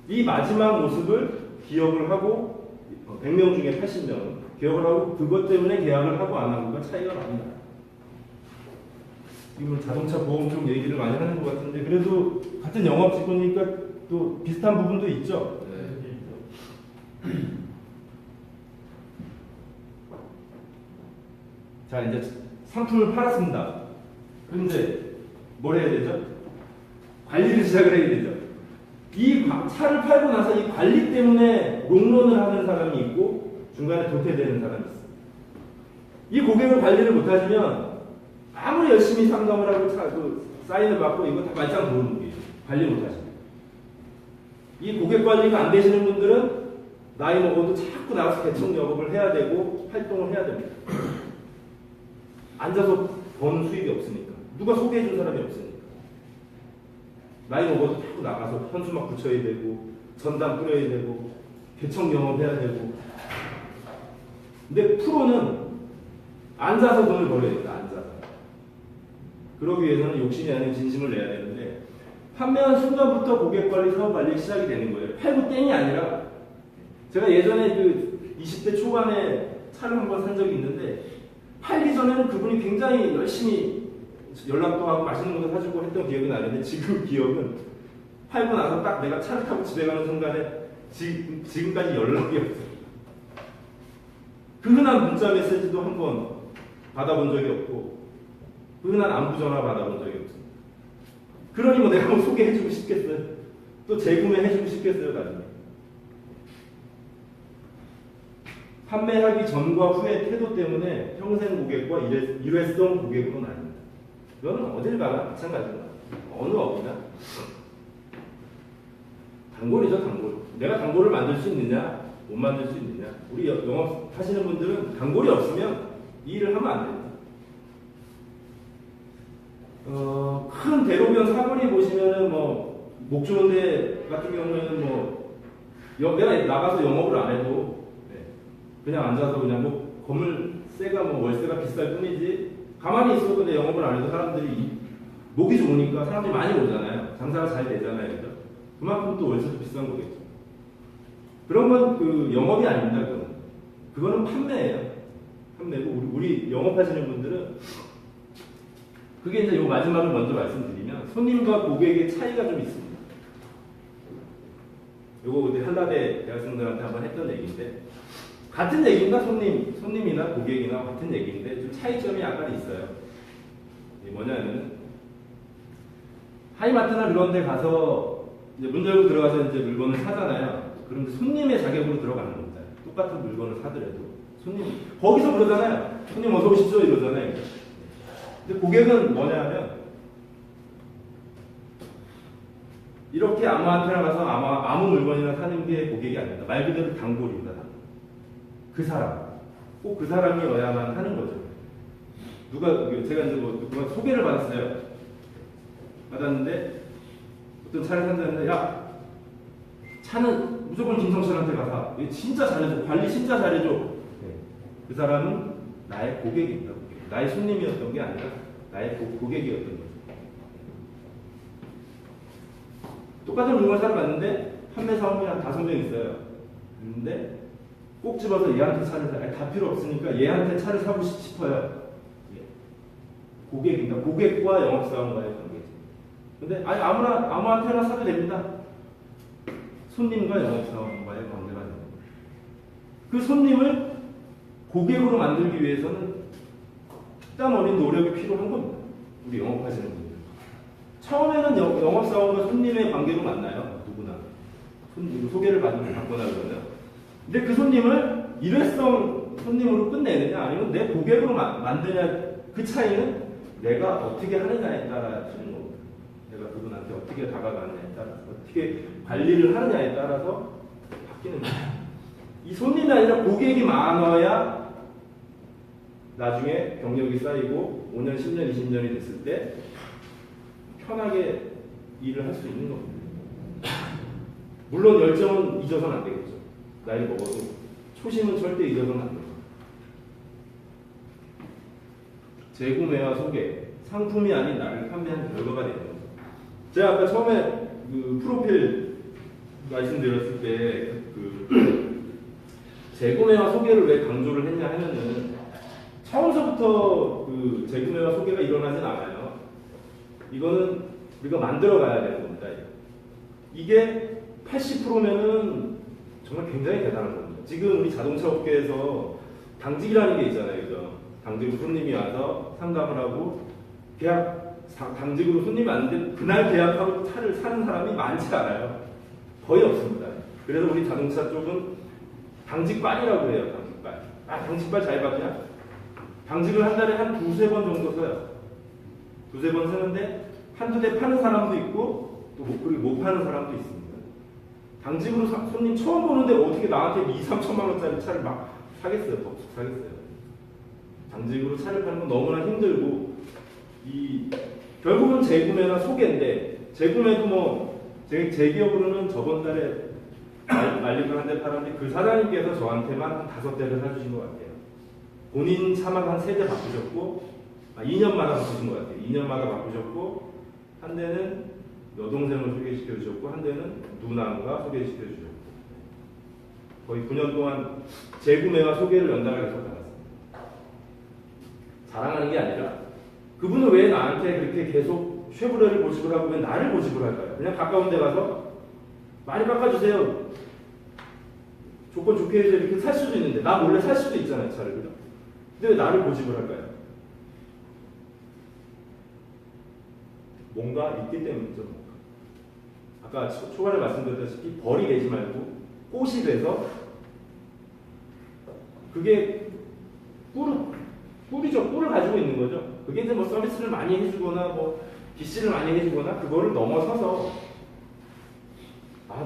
이 마지막 모습을 기억을 하고 100명 중에 80명은 기억을 하고 그것 때문에 계약을 하고 안 하고가 차이가 납니다. 지금 자동차 보험 쪽 얘기를 많이 하는 것 같은데 그래도 같은 영업 직원이니까 또 비슷한 부분도 있죠. 자 이제 상품을 팔았습니다. 그런데 뭘 해야 되죠? 관리를 시작을 해야 되죠. 이 차를 팔고 나서 이 관리 때문에 롱런을 하는 사람이 있고 중간에 도태되는 사람이 있어요. 이 고객을 관리를 못하시면 아무리 열심히 상담을 하고 사인을 받고 이거 다 말짱 모르는 거예요. 관리 못하시면. 이 고객 관리가 안 되시는 분들은 나이 먹어도 자꾸 나가서 대청 영업을 해야 되고 활동을 해야 됩니다. 앉아서 버는 수익이 없으니까. 누가 소개해 준 사람이 없으니까. 나이 먹어도 자꾸 나가서 현수막 붙여야 되고 전단 뿌려야 되고 개척 영업해야 되고. 근데 프로는 앉아서 돈을 벌어야 된다. 앉아서. 그러기 위해서는 욕심이 아닌 진심을 내야 되는데 판매한 순간부터 고객 관리, 사업 관리 시작이 되는 거예요. 팔고 땡이 아니라 제가 예전에 그 20대 초반에 차를 한번 산 적이 있는데 팔기 전에는 그분이 굉장히 열심히 연락도 하고 맛있는 것도 사주고 했던 기억이 나는데 지금 기억은 팔고 나서 딱 내가 차를 타고 집에 가는 순간에 지금까지 연락이 없어요. 그 흔한 문자 메시지도 한번 받아본 적이 없고 그 흔한 안부 전화 받아본 적이 없어요. 그러니 뭐 내가 뭐 소개해주고 싶겠어요? 또 재구매해주고 싶겠어요? 나중에. 판매하기 전과 후의 태도 때문에 평생 고객과 일회성 고객으로 나뉩니다. 이거는 어딜 가나 마찬가지입니다. 어느 업이나 단골이죠, 단골. 내가 단골을 만들 수 있느냐, 못 만들 수 있느냐. 우리 영업 하시는 분들은 단골이 없으면 이 일을 하면 안 됩니다. 큰 대로변 사거리 보시면은 뭐 목조원대 같은 경우에는 뭐 내가 나가서 영업을 안 해도 그냥 앉아서 그냥 뭐 건물세가 뭐 월세가 비쌀 뿐이지 가만히 있어도 근데 영업을 안 해도 사람들이 목이 좋으니까 사람들이 많이 오잖아요. 장사가 잘 되잖아요. 그죠? 그만큼 또 월세도 비싼 거겠죠. 그런 건 그 영업이 아닙니다. 그거는 판매예요. 판매고 우리 영업하시는 분들은 그게 이제 요 마지막을 먼저 말씀드리면 손님과 고객의 차이가 좀 있습니다. 요거 그때 한라대 대학생들한테 한번 했던 얘기인데 같은 얘기입니다. 손님이나 고객이나 같은 얘기인데 좀 차이점이 약간 있어요. 이게 뭐냐면 하이마트나 그런 데 가서 이제 문 열고 들어가서 이제 물건을 사잖아요. 그런데 손님의 자격으로 들어가는 겁니다. 똑같은 물건을 사더라도 손님 거기서 그러잖아요. 손님 어서 오십시오 이러잖아요. 근데 고객은 뭐냐 하면 이렇게 아무한테나 가서 아무 물건이나 사는 게 고객이 아닙니다. 말 그대로 단골입니다. 그 사람, 꼭 그 사람이어야만 하는 거죠. 제가 이제 누가 소개를 받았는데 어떤 차를 산다는데 야 차는 무조건 김성철한테 가서 진짜 잘해줘, 관리 진짜 잘해줘. 그 사람은 나의 고객입니다. 나의 손님이었던 게 아니라 나의 고객이었던 거죠. 똑같은 물건을 사러 갔는데 판매 사원이 한 5명 있어요. 그런데 꼭 집어서 얘한테 차를 사. 다 필요 없으니까 얘한테 차를 사고 싶어요. 고객입니다. 고객과 영업사원과의 관계죠. 근데 아무한테나 사도 됩니다. 손님과 영업사원과의 관계가 됩니다. 그 손님을 고객으로 만들기 위해서는 땀 어린 노력이 필요한 겁니다. 우리 영업하시는 분들. 처음에는 영업사원과 손님의 관계로 만나요. 누구나. 소개를 받거나 그러면. 근데 그 손님을 일회성 손님으로 끝내느냐 아니면 내 고객으로 만드냐 그 차이는 내가 어떻게 하느냐에 따라 주는 겁니다. 내가 그분한테 어떻게 다가가느냐에 따라 어떻게 관리를 하느냐에 따라서 바뀌는 거예요. 이 손님이 아니라 고객이 많아야 나중에 경력이 쌓이고 5년, 10년, 20년이 됐을 때 편하게 일을 할 수 있는 겁니다. 물론 열정은 잊어서는 안 되겠죠. 나이 먹어도 초심은 절대 잊어서는 안 됩니다. 재구매와 소개, 상품이 아닌 나를 판매한 결과가 되는 거죠. 제가 아까 처음에 그 프로필 말씀드렸을 때 재구매와 소개를 왜 강조를 했냐 하면은 처음서부터 그 재구매와 소개가 일어나진 않아요. 이거는 우리가 만들어 가야 되는 겁니다. 이게 80%면은 정말 굉장히 대단한 겁니다. 지금 우리 자동차 업계에서 당직이라는 게 있잖아요. 그죠? 당직으로 손님이 와서 상담을 하고 당직으로 손님이 왔는데 그날 계약하고 차를 사는 사람이 많지 않아요. 거의 없습니다. 그래서 우리 자동차 쪽은 당직빨이라고 해요. 당직빨. 당직빨 잘 봤냐? 당직을 한 달에 한 2-3번 정도 써요. 2-3번 쓰는데 한두 대 파는 사람도 있고 또 그리고 못 파는 사람도 있습니다. 당직으로 손님 처음 보는데 어떻게 나한테 2-3천만 원짜리 차를 막 사겠어요? 사겠어요. 당직으로 차를 파는 건 너무나 힘들고 결국은 재구매나 소개인데 재구매도 뭐 제 기억으로는 저번 달에 말리고 한 대 팔았는데 그 사장님께서 저한테만 한 5대를 사주신 것 같아요. 본인 차만 한 3대 바꾸셨고 2년마다 바꾸신 것 같아요. 2년마다 바꾸셨고 한 대는 여동생을 소개시켜 주셨고 한 대는 누나가 소개시켜 주셨고 거의 9년 동안 재구매와 소개를 연달아 계속 받았습니다. 자랑하는 게 아니라 그분은 왜 나한테 그렇게 계속 쉐보레를 모집을 하고 왜 나를 모집을 할까요? 그냥 가까운 데 가서 많이 깎아주세요. 조건 좋게 해서 이렇게 살 수도 있는데 나 몰래 살 수도 있잖아요, 차를. 그죠? 근데 왜 나를 모집을 할까요? 뭔가 있기 때문이죠. 아까 초반에 말씀드렸다시피 벌이 되지 말고 꽃이 돼서 그게 꿀이죠. 꿀을 가지고 있는 거죠. 그게 이제 뭐 서비스를 많이 해주거나 뭐 BC를 많이 해주거나 그거를 넘어서서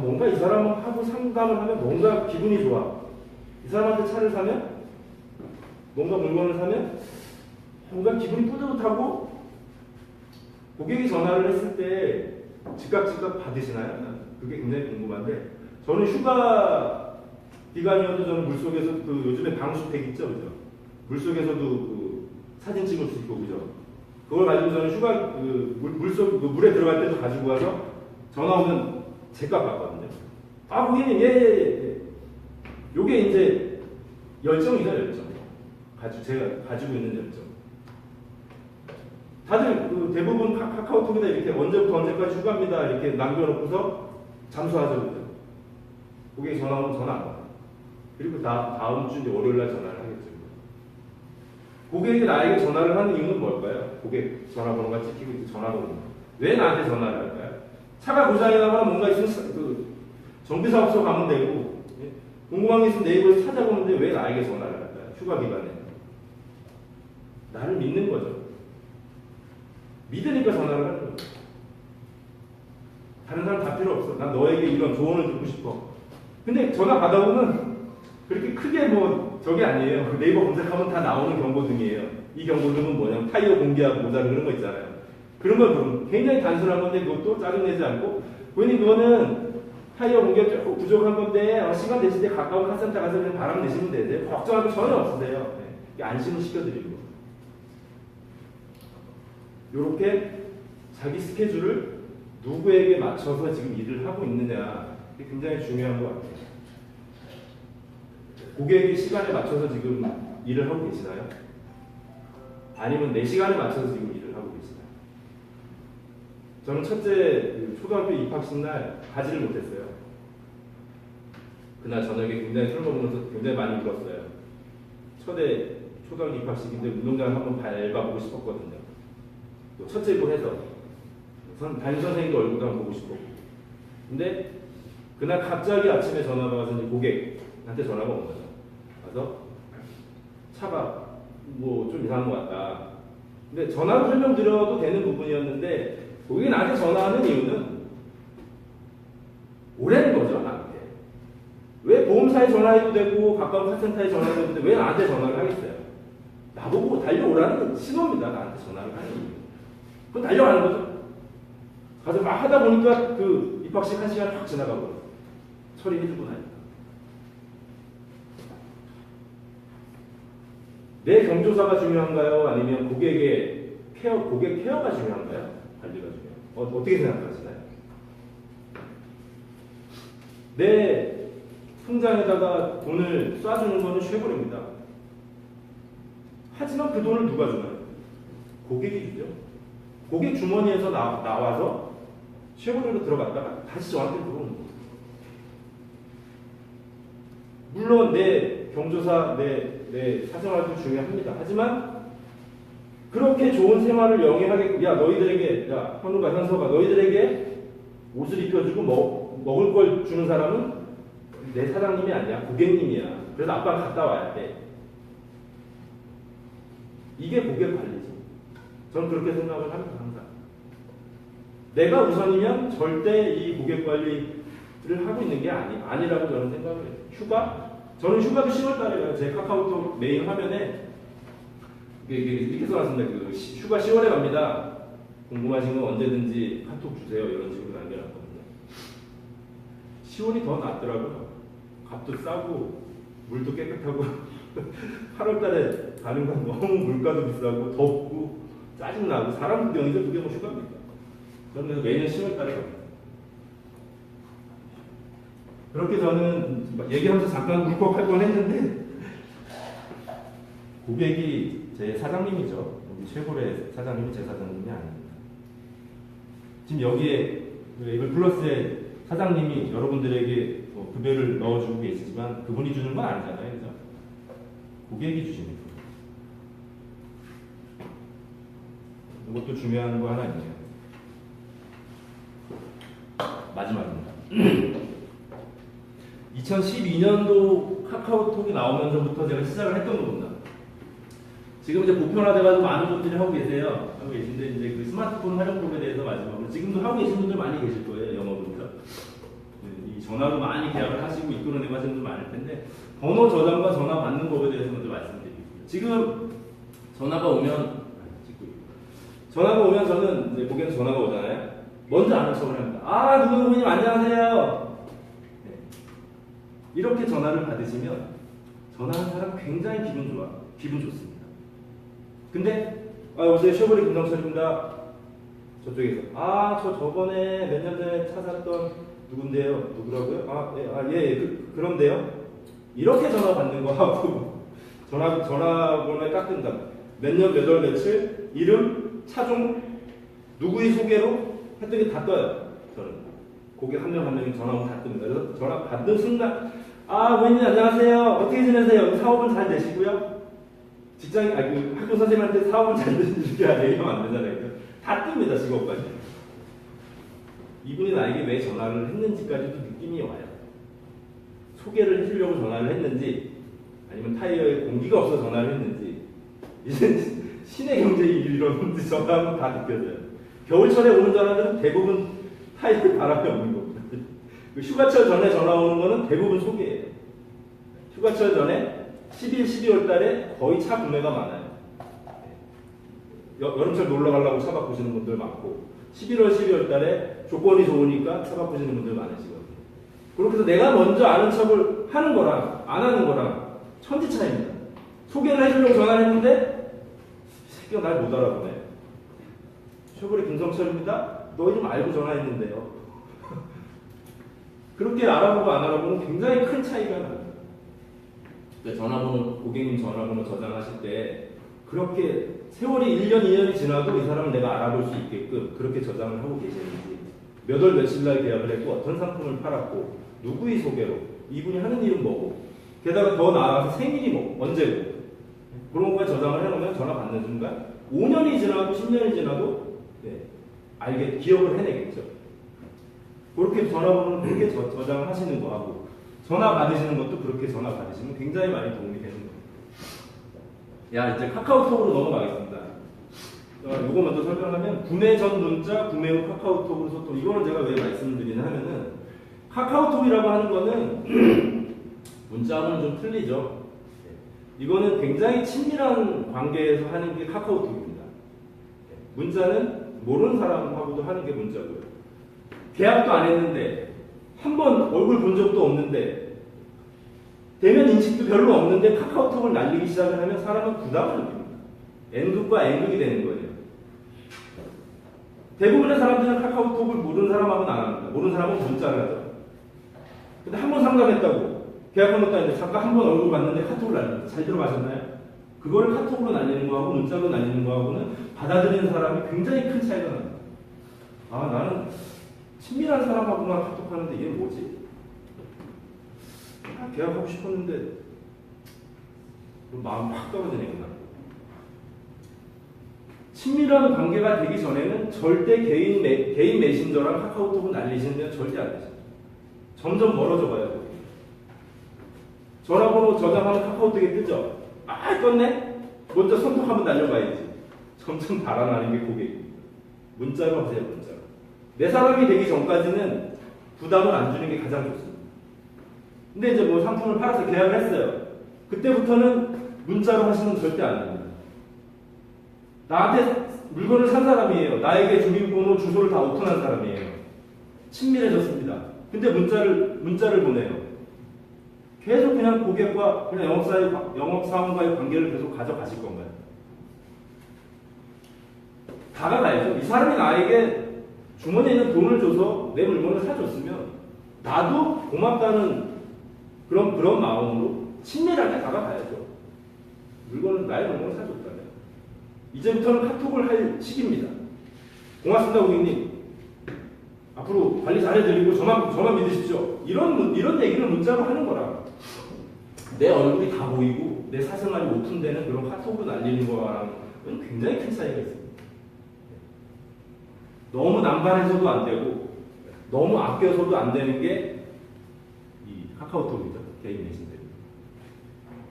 뭔가 이 사람하고 상담을 하면 뭔가 기분이 좋아. 이 사람한테 차를 사면 뭔가 물건을 사면 뭔가 기분이 뿌듯하고 고객이 전화를 했을 때 즉각 받으시나요? 그게 굉장히 궁금한데 저는 휴가 기간이어도 저는 물속에서 그 요즘에 방수팩 있죠, 그죠? 물속에서도 그 사진 찍을 수 있고, 그죠? 그걸 가지고 저는 휴가 물속 물에 들어갈 때도 가지고 가서 전화 오면 제값 받거든요. 고객님 예. 요게 이제 열정이죠, 열정. 제가 가지고 있는 열정. 다들 대부분 카카오톡에다 이렇게 언제부터 언제까지 휴가입니다 이렇게 남겨놓고서 잠수하죠, 그죠? 고객이 전화 오면 전화 안 받아요. 그리고 다음 주 이제 월요일날 전화를 하겠죠. 고객이 나에게 전화를 하는 이유는 뭘까요? 고객 전화번호가 찍히고 있고 전화번호. 왜 나한테 전화를 할까요? 차가 고장이 나거나 뭔가 있으면 정비사업소 가면 되고 궁금한 게 있으면 네이버에서 찾아보는데 왜 나에게 전화를 할까요? 휴가 기간에. 나를 믿는 거죠. 믿으니까 전화를 하는 거죠. 다른 사람 다 필요 없어. 난 너에게 이런 조언을 듣고 싶어. 근데 전화 받아보면 그렇게 크게 뭐 저게 아니에요. 네이버 검색하면 다 나오는 경고등이에요. 이 경고등은 뭐냐면 타이어 공기하고 모자른 그런 거 있잖아요. 그런 건 굉장히 단순한 건데 그것도 짜증내지 않고 고객님 그거는 타이어 공기가 조금 부족한 건데 시간 되실 때 가까운 카센터 가서 그냥 바람 내시면 되세요. 걱정할 거 전혀 없으세요. 네. 안심을 시켜드리고 이렇게 자기 스케줄을 누구에게 맞춰서 지금 일을 하고 있느냐 이게 굉장히 중요한 것 같아요. 고객의 시간에 맞춰서 지금 일을 하고 계시나요? 아니면 내 시간에 맞춰서 지금 일을 하고 계시나요? 저는 첫째 초등학교 입학식 날 가지를 못했어요. 그날 저녁에 굉장히 술 먹으면서 굉장히 많이 울었어요. 초등학교 입학식인데 운동장 한번 밟아보고 싶었거든요. 또 첫째 입을 해서 담임 선생님도 얼굴도 한번 보고 싶었고. 근데 그날 갑자기 아침에 전화가 와서 이제 고객한테 전화가 온 거죠. 가서 차가 뭐 좀 이상한 것 같다. 근데 전화로 설명드려도 되는 부분이었는데 고객이 나한테 전화하는 이유는 오래는 거죠, 나한테. 왜 보험사에 전화해도 되고 가까운 카센터에 전화해도 되는데 왜 나한테 전화를 하겠어요? 나보고 달려오라는 신호입니다, 나한테 전화를 하는 이유. 그건 달려가는 거죠. 가서 막 하다 보니까 그 입학식 1시간 팍 지나가고 처리해주고 나니까. 내 경조사가 중요한가요? 아니면 고객 케어가 중요한가요? 관리가 중요해요. 어떻게 생각하시나요? 내 통장에다가 돈을 쏴주는 거는 쉐보레입니다. 하지만 그 돈을 누가 주나요? 고객이 주죠. 고객 주머니에서 나와서 쉐보레로 들어갔다가 다시 저한테 들어오는 거예요. 물론 내 경조사, 내 사생활도 중요합니다. 하지만 그렇게 좋은 생활을 영위하게, 너희들에게, 현우가, 현서가 너희들에게 옷을 입혀주고 먹을 걸 주는 사람은 내 사장님이 아니야, 고객님이야. 그래서 아빠가 갔다 와야 돼. 이게 고객 관리지. 저는 그렇게 생각을 합니다, 항상. 내가 우선이면 절대 이 고객 관리를 하고 있는 게 아니라고 저는 생각을 해요. 저는 휴가도 10월 달에 가요. 제 카카오톡 메인 화면에 이렇게 써놨습니다. 휴가 10월에 갑니다. 궁금하신 건 언제든지 카톡 주세요. 이런 식으로 남겨놨거든요. 시원이 더 낫더라고요. 값도 싸고 물도 깨끗하고 8월달에 가는 건 너무 물가도 비싸고 덥고 짜증나고 사람 구경이죠. 그게 뭐 휴가입니까? 저는 그래서 매년 10월달에 갑니다. 그렇게 저는 얘기하면서 잠깐 울컥할 뻔했는데 고객이 제 사장님이죠. 우리 쉐보레 사장님이 제 사장님이 아닙니다. 지금 여기에 에이블 플러스의 사장님이 여러분들에게 급여를 넣어주고 계시지만 그분이 주는 건 아니잖아요. 그죠? 고객이 주십니다. 이것도 중요한 거 하나 있네요. 마지막입니다. 2012년도 카카오톡이 나오면서부터 제가 시작을 했던 겁니다. 지금 이제 보편화돼가지고 많은 분들이 하고 계세요. 하고 계신데 이제 그 스마트폰 활용법에 대해서 마지막으로 지금도 하고 계신 분들 많이 계실 거예요. 영업으로서 이 전화로 많이 계약을 하시고 이끌어내고 하시는 분들 많을 텐데 번호 저장과 전화 받는 법에 대해서 먼저 말씀드리겠습니다. 지금 전화가 오면 저는 이제 고객은 전화가 오잖아요. 먼저 아는 척을 합니다. 아 누구누구님 안녕하세요. 네. 이렇게 전화를 받으시면 전화하는 사람 굉장히 기분 좋습니다. 근데 여보세요 쉐보레 김성철입니다. 저쪽에서 저 저번에 몇 년 전에 차 샀던 누군데요? 누구라고요? 그런데요? 이렇게 전화 받는 거 하고 전화번호에 딱 뜬다. 몇 년, 몇 월, 며칠, 이름, 차종, 누구의 소개로 했던 게 다 떠요. 저는 고객 한 명 한 명이 전화 오면 다 뜹니다. 그래서 전화 받는 순간 고객님 안녕하세요. 어떻게 지내세요? 사업은 잘 되시고요? 학교 선생님한테 사업은 잘 되시는지 얘기하면 안 되잖아요. 다 뜹니다. 직업까지. 이분이 나에게 왜 전화를 했는지까지도 느낌이 와요. 소개를 해주려고 전화를 했는지 아니면 타이어에 공기가 없어서 전화를 했는지 이제 신의 경제에 이르렀는지 전화하면 다 느껴져요. 겨울철에 오는 전화들은 대부분 타이어에 바람이 없는 겁니다. 휴가철 전에 전화 오는 거는 대부분 소개예요. 휴가철 전에 11, 12월 달에 거의 차 구매가 많아요. 여름철 놀러 가려고 차 바꾸시는 분들 많고 11월, 12월 달에 조건이 좋으니까 차 바꾸시는 분들 많으시거든요. 그렇게 해서 내가 먼저 아는 척을 하는 거랑 안 하는 거랑 천지 차이입니다. 소개를 해주려고 전화를 했는데 이 새끼가 날 못 알아보네. 쉐보레 김성철입니다. 너 이름 알고 전화했는데요. 그렇게 알아보고 안 알아보는 굉장히 큰 차이가 납니다. 전화번호, 고객님 전화번호 저장하실 때 그렇게 세월이 1년, 2년이 지나도 이 사람을 내가 알아볼 수 있게끔 그렇게 저장을 하고 계시는지 몇 월 며칠 날 계약을 했고 어떤 상품을 팔았고 누구의 소개로 이분이 하는 일은 뭐고 게다가 더 나아가서 생일이 언제고 그런 거에 저장을 해놓으면 전화 받는 순간 5년이 지나도 10년이 지나도 기억을 해내겠죠. 그렇게 전화번호는 그렇게 저장을 하시는 거하고 전화 받으시는 것도 그렇게 전화 받으시면 굉장히 많이 도움이 되는 겁니다. 이제 카카오톡으로 넘어가겠습니다. 이거 먼저 설명하면 구매 전 문자, 구매 후 카카오톡으로 소통. 이거는 제가 왜 말씀을 드리냐 하면은 카카오톡이라고 하는 거는 문자하고는 좀 틀리죠. 이거는 굉장히 친밀한 관계에서 하는 게 카카오톡입니다. 문자는 모르는 사람하고도 하는 게 문자고요. 계약도 안 했는데 한 번 얼굴 본 적도 없는데 대면 인식도 별로 없는데 카카오톡을 날리기 시작을 하면 사람은 부담을 느낍니다. N극과 N극이 되는 거예요. 대부분의 사람들은 카카오톡을 모르는 사람하고는 안 합니다. 모르는 사람은 문자를 하죠. 근데 한 번 상담했다고 계약한 것도 아닌데 잠깐 한 번 얼굴 봤는데 카톡을 날립니다. 잘 들어가셨나요? 그걸 카톡으로 날리는 거하고 문자로 날리는 거하고는 받아들이는 사람이 굉장히 큰 차이가 납니다. 나는 친밀한 사람하고만 카톡하는데 이게 뭐지? 계약하고 싶었는데 마음 확 떨어지네구나. 친밀한 관계가 되기 전에는 절대 개인 메신저랑 카카오톡을 날리시는 데는 절대 안 되죠. 점점 멀어져 가요. 전화번호 저장하면 카카오톡에 뜨죠. 떴네? 먼저 손톱 한번 날려봐야지. 점점 달아나는 게 고객입니다. 문자로 하세요, 문자로. 내 사람이 되기 전까지는 부담을 안 주는 게 가장 좋습니다. 근데 이제 뭐 상품을 팔아서 계약을 했어요. 그때부터는 문자로 하시면 절대 안 됩니다. 나한테 물건을 산 사람이에요. 나에게 주민번호, 주소를 다 오픈한 사람이에요. 친밀해졌습니다. 근데 문자를 보내요. 계속 그냥 고객과 그냥 영업사원과의 관계를 계속 가져가실 건가요? 다가가야죠. 이 사람이 나에게 주머니에 있는 돈을 줘서 내 물건을 사줬으면 나도 고맙다는 그런 마음으로 친밀하게 다가가야죠. 나의 물건을 사줬다면. 이제부터는 카톡을 할 시기입니다. 고맙습니다, 고객님. 앞으로 관리 잘해드리고 저만 믿으십시오. 이런 얘기를 문자로 하는 거라. 내 얼굴이 다 보이고 내 사생활이 오픈되는 그런 카톡으로 날리는 거랑은 굉장히 큰 차이가 있습니다. 너무 남발해서도 안 되고 너무 아껴서도 안 되는 게 이 카카오톡이죠. 개인 메신저.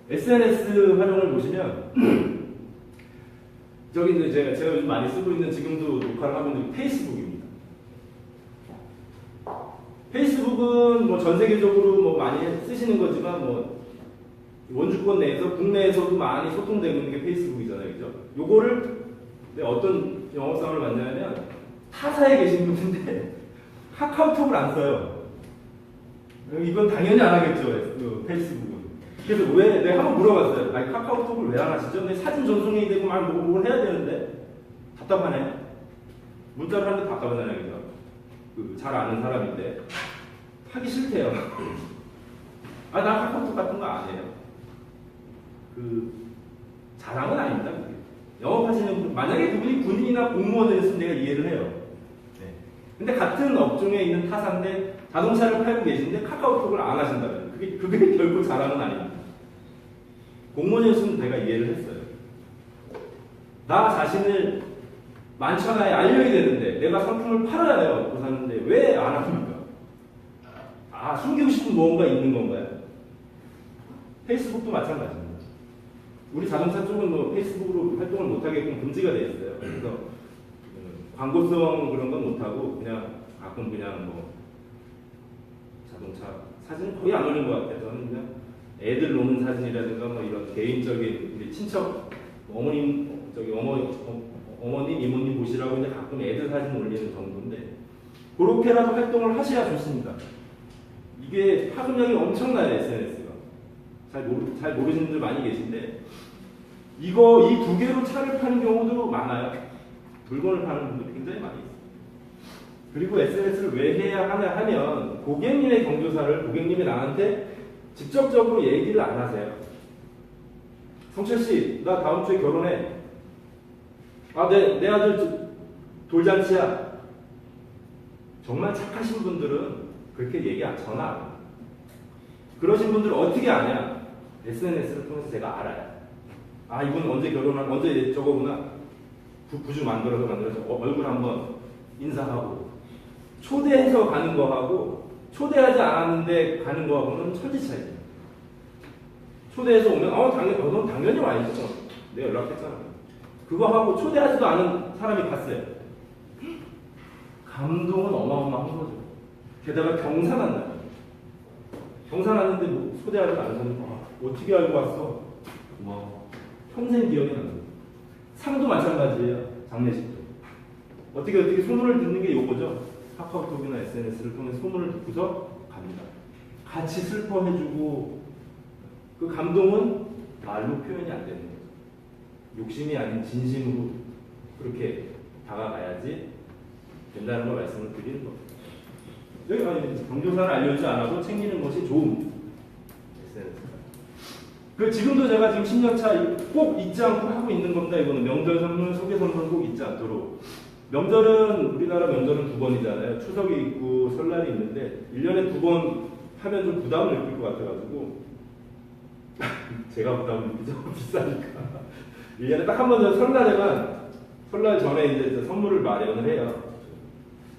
SNS 활용을 보시면 저기 이제 제가 요즘 많이 쓰고 있는 지금도 녹화를 하고 있는 페이스북입니다. 페이스북은 뭐 전 세계적으로 뭐 많이 쓰시는 거지만 뭐 원주권 내에서 국내에서도 많이 소통되고 있는 게 페이스북이잖아요, 그죠? 요거를 어떤 영업사원을 만나면 타사에 계신 분인데 카카오톡을 안 써요. 이건 당연히 안 하겠죠, 그 페이스북은. 그래서 내가 한번 물어봤어요. 아니, 카카오톡을 왜 안 하시죠? 내 사진 전송이 되고 막 뭘 해야 되는데 답답하네. 문자를 하는데 답답하잖아요, 그죠? 잘 아는 사람인데 하기 싫대요. 나 카카오톡 같은 거 안 해요. 자랑은 아닙니다. 그게. 영업하시는 분, 만약에 그분이 군인이나 공무원이었으면 내가 이해를 해요. 네. 근데 같은 업종에 있는 타사인데 자동차를 팔고 계신데 카카오톡을 안 하신다면 그게 결국 자랑은 아닙니다. 공무원이었으면 내가 이해를 했어요. 나 자신을 만천하에 알려야 되는데 내가 상품을 팔아야 얻고 사는데 왜 안 합니까? 숨기고 싶은 뭔가 있는 건가요? 페이스북도 마찬가지입니다. 우리 자동차 쪽은 뭐 페이스북으로 활동을 못하게끔 금지가 되어 있어요. 그래서 광고성 그런 건 못하고 그냥 가끔 그냥 뭐 자동차 사진 거의 안 올린 것 같아요. 저는 그냥 애들 노는 사진이라든가 뭐 이런 개인적인 우리 친척 어머님 어머님 이모님 보시라고 이제 가끔 애들 사진 올리는 정도인데 그렇게라도 활동을 하셔야 좋습니다. 이게 파급력이 엄청나요, SNS가. 잘 모르시는 분들 많이 계신데 이 두 개로 차를 파는 경우도 많아요. 물건을 파는 분들 굉장히 많이 있어요. 그리고 SNS를 왜 해야 하냐 하면 고객님의 경조사를 고객님이 나한테 직접적으로 얘기를 안 하세요. 성철씨, 나 다음 주에 결혼해. 내 아들 돌잔치야. 정말 착하신 분들은 그렇게 얘기 전화 안 해요. 그러신 분들은 어떻게 아냐? SNS를 통해서 제가 알아요. 이분 언제 언제 저거구나. 부주 만들어서 얼굴 한번 인사하고 초대해서 가는 거하고 초대하지 않았는데 가는 거하고는 천지 차이예요. 초대해서 오면 넌 당연히 와야죠. 내가 연락했잖아. 그거 하고 초대하지도 않은 사람이 갔어요. 감동은 어마어마한 거죠. 게다가 경사 났나요? 경사 났는데 뭐 초대하지 않은 사람이 어떻게 알고 왔어? 평생 기억이 납니다. 상도 마찬가지예요. 장례식도. 어떻게 소문을 듣는 게 요거죠. 카카오톡이나 SNS를 통해 소문을 듣고서 갑니다. 같이 슬퍼해주고 그 감동은 말로 표현이 안 되는 거죠. 욕심이 아닌 진심으로 그렇게 다가가야지 된다는 걸 말씀을 드리는 겁니다. 여기 경조사를 알려주지 않아도 챙기는 것이 좋은 SNS가. 지금도 제가 지금 10년차 꼭 잊지 않고 하고 있는 겁니다. 이거는 명절 선물, 소개 선물 꼭 잊지 않도록. 우리나라 명절은 2번이잖아요. 추석이 있고 설날이 있는데 1년에 2번 하면 좀 부담을 느낄 것 같아가지고 제가 부담을 느끼죠. 비싸니까. 1년에 딱 한 번 설날 전에 이제 선물을 마련을 해요.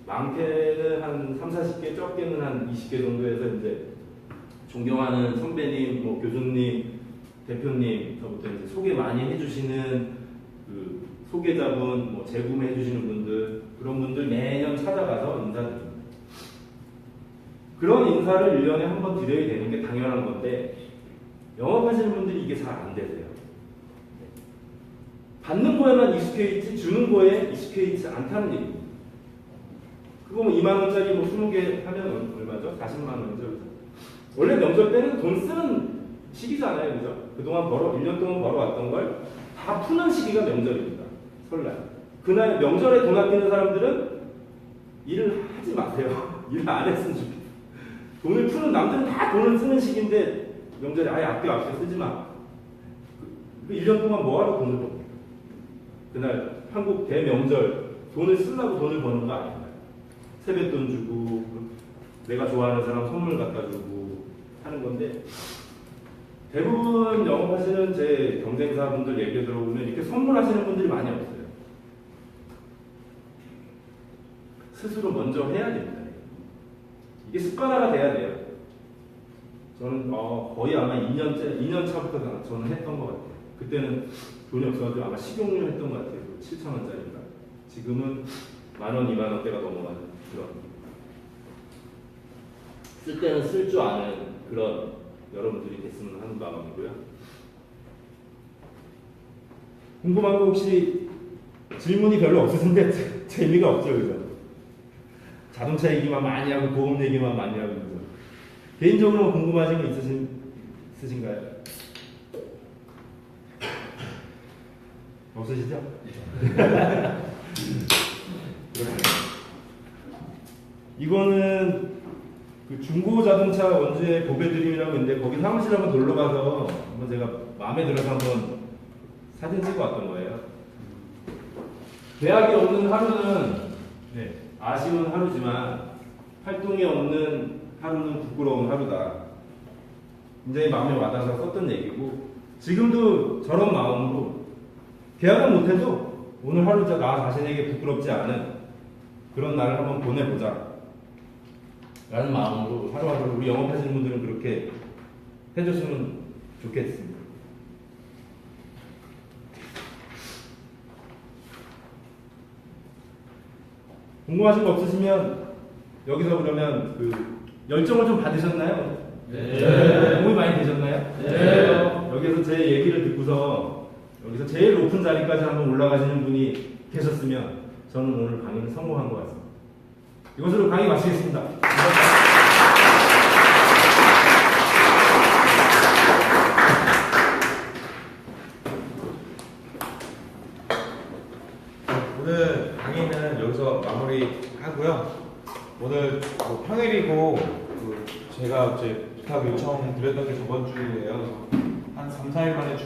많게는 한 30-40개, 적게는 한 20개 정도에서 이제 존경하는 선배님, 뭐 교수님, 대표님부터 이제 소개 많이 해주시는 소개자분, 뭐 재구매 해주시는 분들, 그런 분들 매년 찾아가서 인사드립니다. 그런 인사를 1년에 한 번 드려야 되는 게 당연한 건데 영업하시는 분들이 이게 잘 안 되세요. 받는 거에만 익숙해 있지 주는 거에 익숙해 있지 않다는 얘기입니다. 그거 뭐 2만 원짜리 뭐 20개 하면 얼마죠? 40만 원이죠. 원래 명절 때는 돈 쓰는 시기잖아요. 그죠? 그동안 1년 동안 벌어왔던 걸 다 푸는 시기가 명절입니다. 설날. 그날 명절에 돈 아끼는 사람들은 일을 하지 마세요. 일을 안 했으면 좋겠다. 돈을 푸는 남들은 다 돈을 쓰는 시기인데 명절에 아예 아껴 쓰지 마. 1년 동안 뭐하러 돈을 벌어? 그날 한국 대명절 돈을 쓰려고 돈을 버는 거 아닙니다. 세뱃돈 주고 내가 좋아하는 사람 선물 갖다 주고 하는 건데 대부분 영업하시는 제 경쟁사분들 얘기 들어보면 이렇게 선물하시는 분들이 많이 없어요. 스스로 먼저 해야 됩니다. 이게 습관화가 돼야 돼요. 저는 거의 아마 2년 차부터 저는 했던 것 같아요. 그때는 돈이 없어가지고 아마 식용유 했던 것 같아요. 7,000원짜리인가. 지금은 10,000원, 20,000원대가 넘어가는 그런. 쓸 때는 쓸 줄 아는 그런 여러분들이 됐으면 하는 마음이고요. 궁금한 거 혹시 질문이 별로 없으신데 재미가 없죠, 그죠? 자동차 얘기만 많이 하고 보험 얘기만 많이 하고 그죠? 개인적으로 궁금하신 거 있으신가요? 없으시죠? 이거는 그 중고 자동차 원주의 보배드림이라고 있는데 거기 사무실 한번 놀러 가서 한번 제가 마음에 들어서 한번 사진 찍어 왔던 거예요. 계약이 없는 하루는 아쉬운 하루지만 활동이 없는 하루는 부끄러운 하루다. 굉장히 마음에 와닿아서 썼던 얘기고 지금도 저런 마음으로 계약은 못해도 오늘 하루 나 자신에게 부끄럽지 않은 그런 날을 한번 보내보자 라는 마음으로 하루하루 우리 영업하시는 분들은 그렇게 해줬으면 좋겠습니다. 궁금하신 거 없으시면 여기서 그러면 그 열정을 좀 받으셨나요? 네. 도움이 많이 되셨나요? 네. 여기서 제 얘기를 듣고서 여기서 제일 높은 자리까지 한번 올라가시는 분이 계셨으면 저는 오늘 강의는 성공한 것 같습니다. 이것으로 강의 마치겠습니다. 오늘 강의는 여기서 마무리하고요. 오늘 뭐 평일이고 제가 이제 부탁 요청 드렸던 게 저번 주예요. 한 3, 4일 만에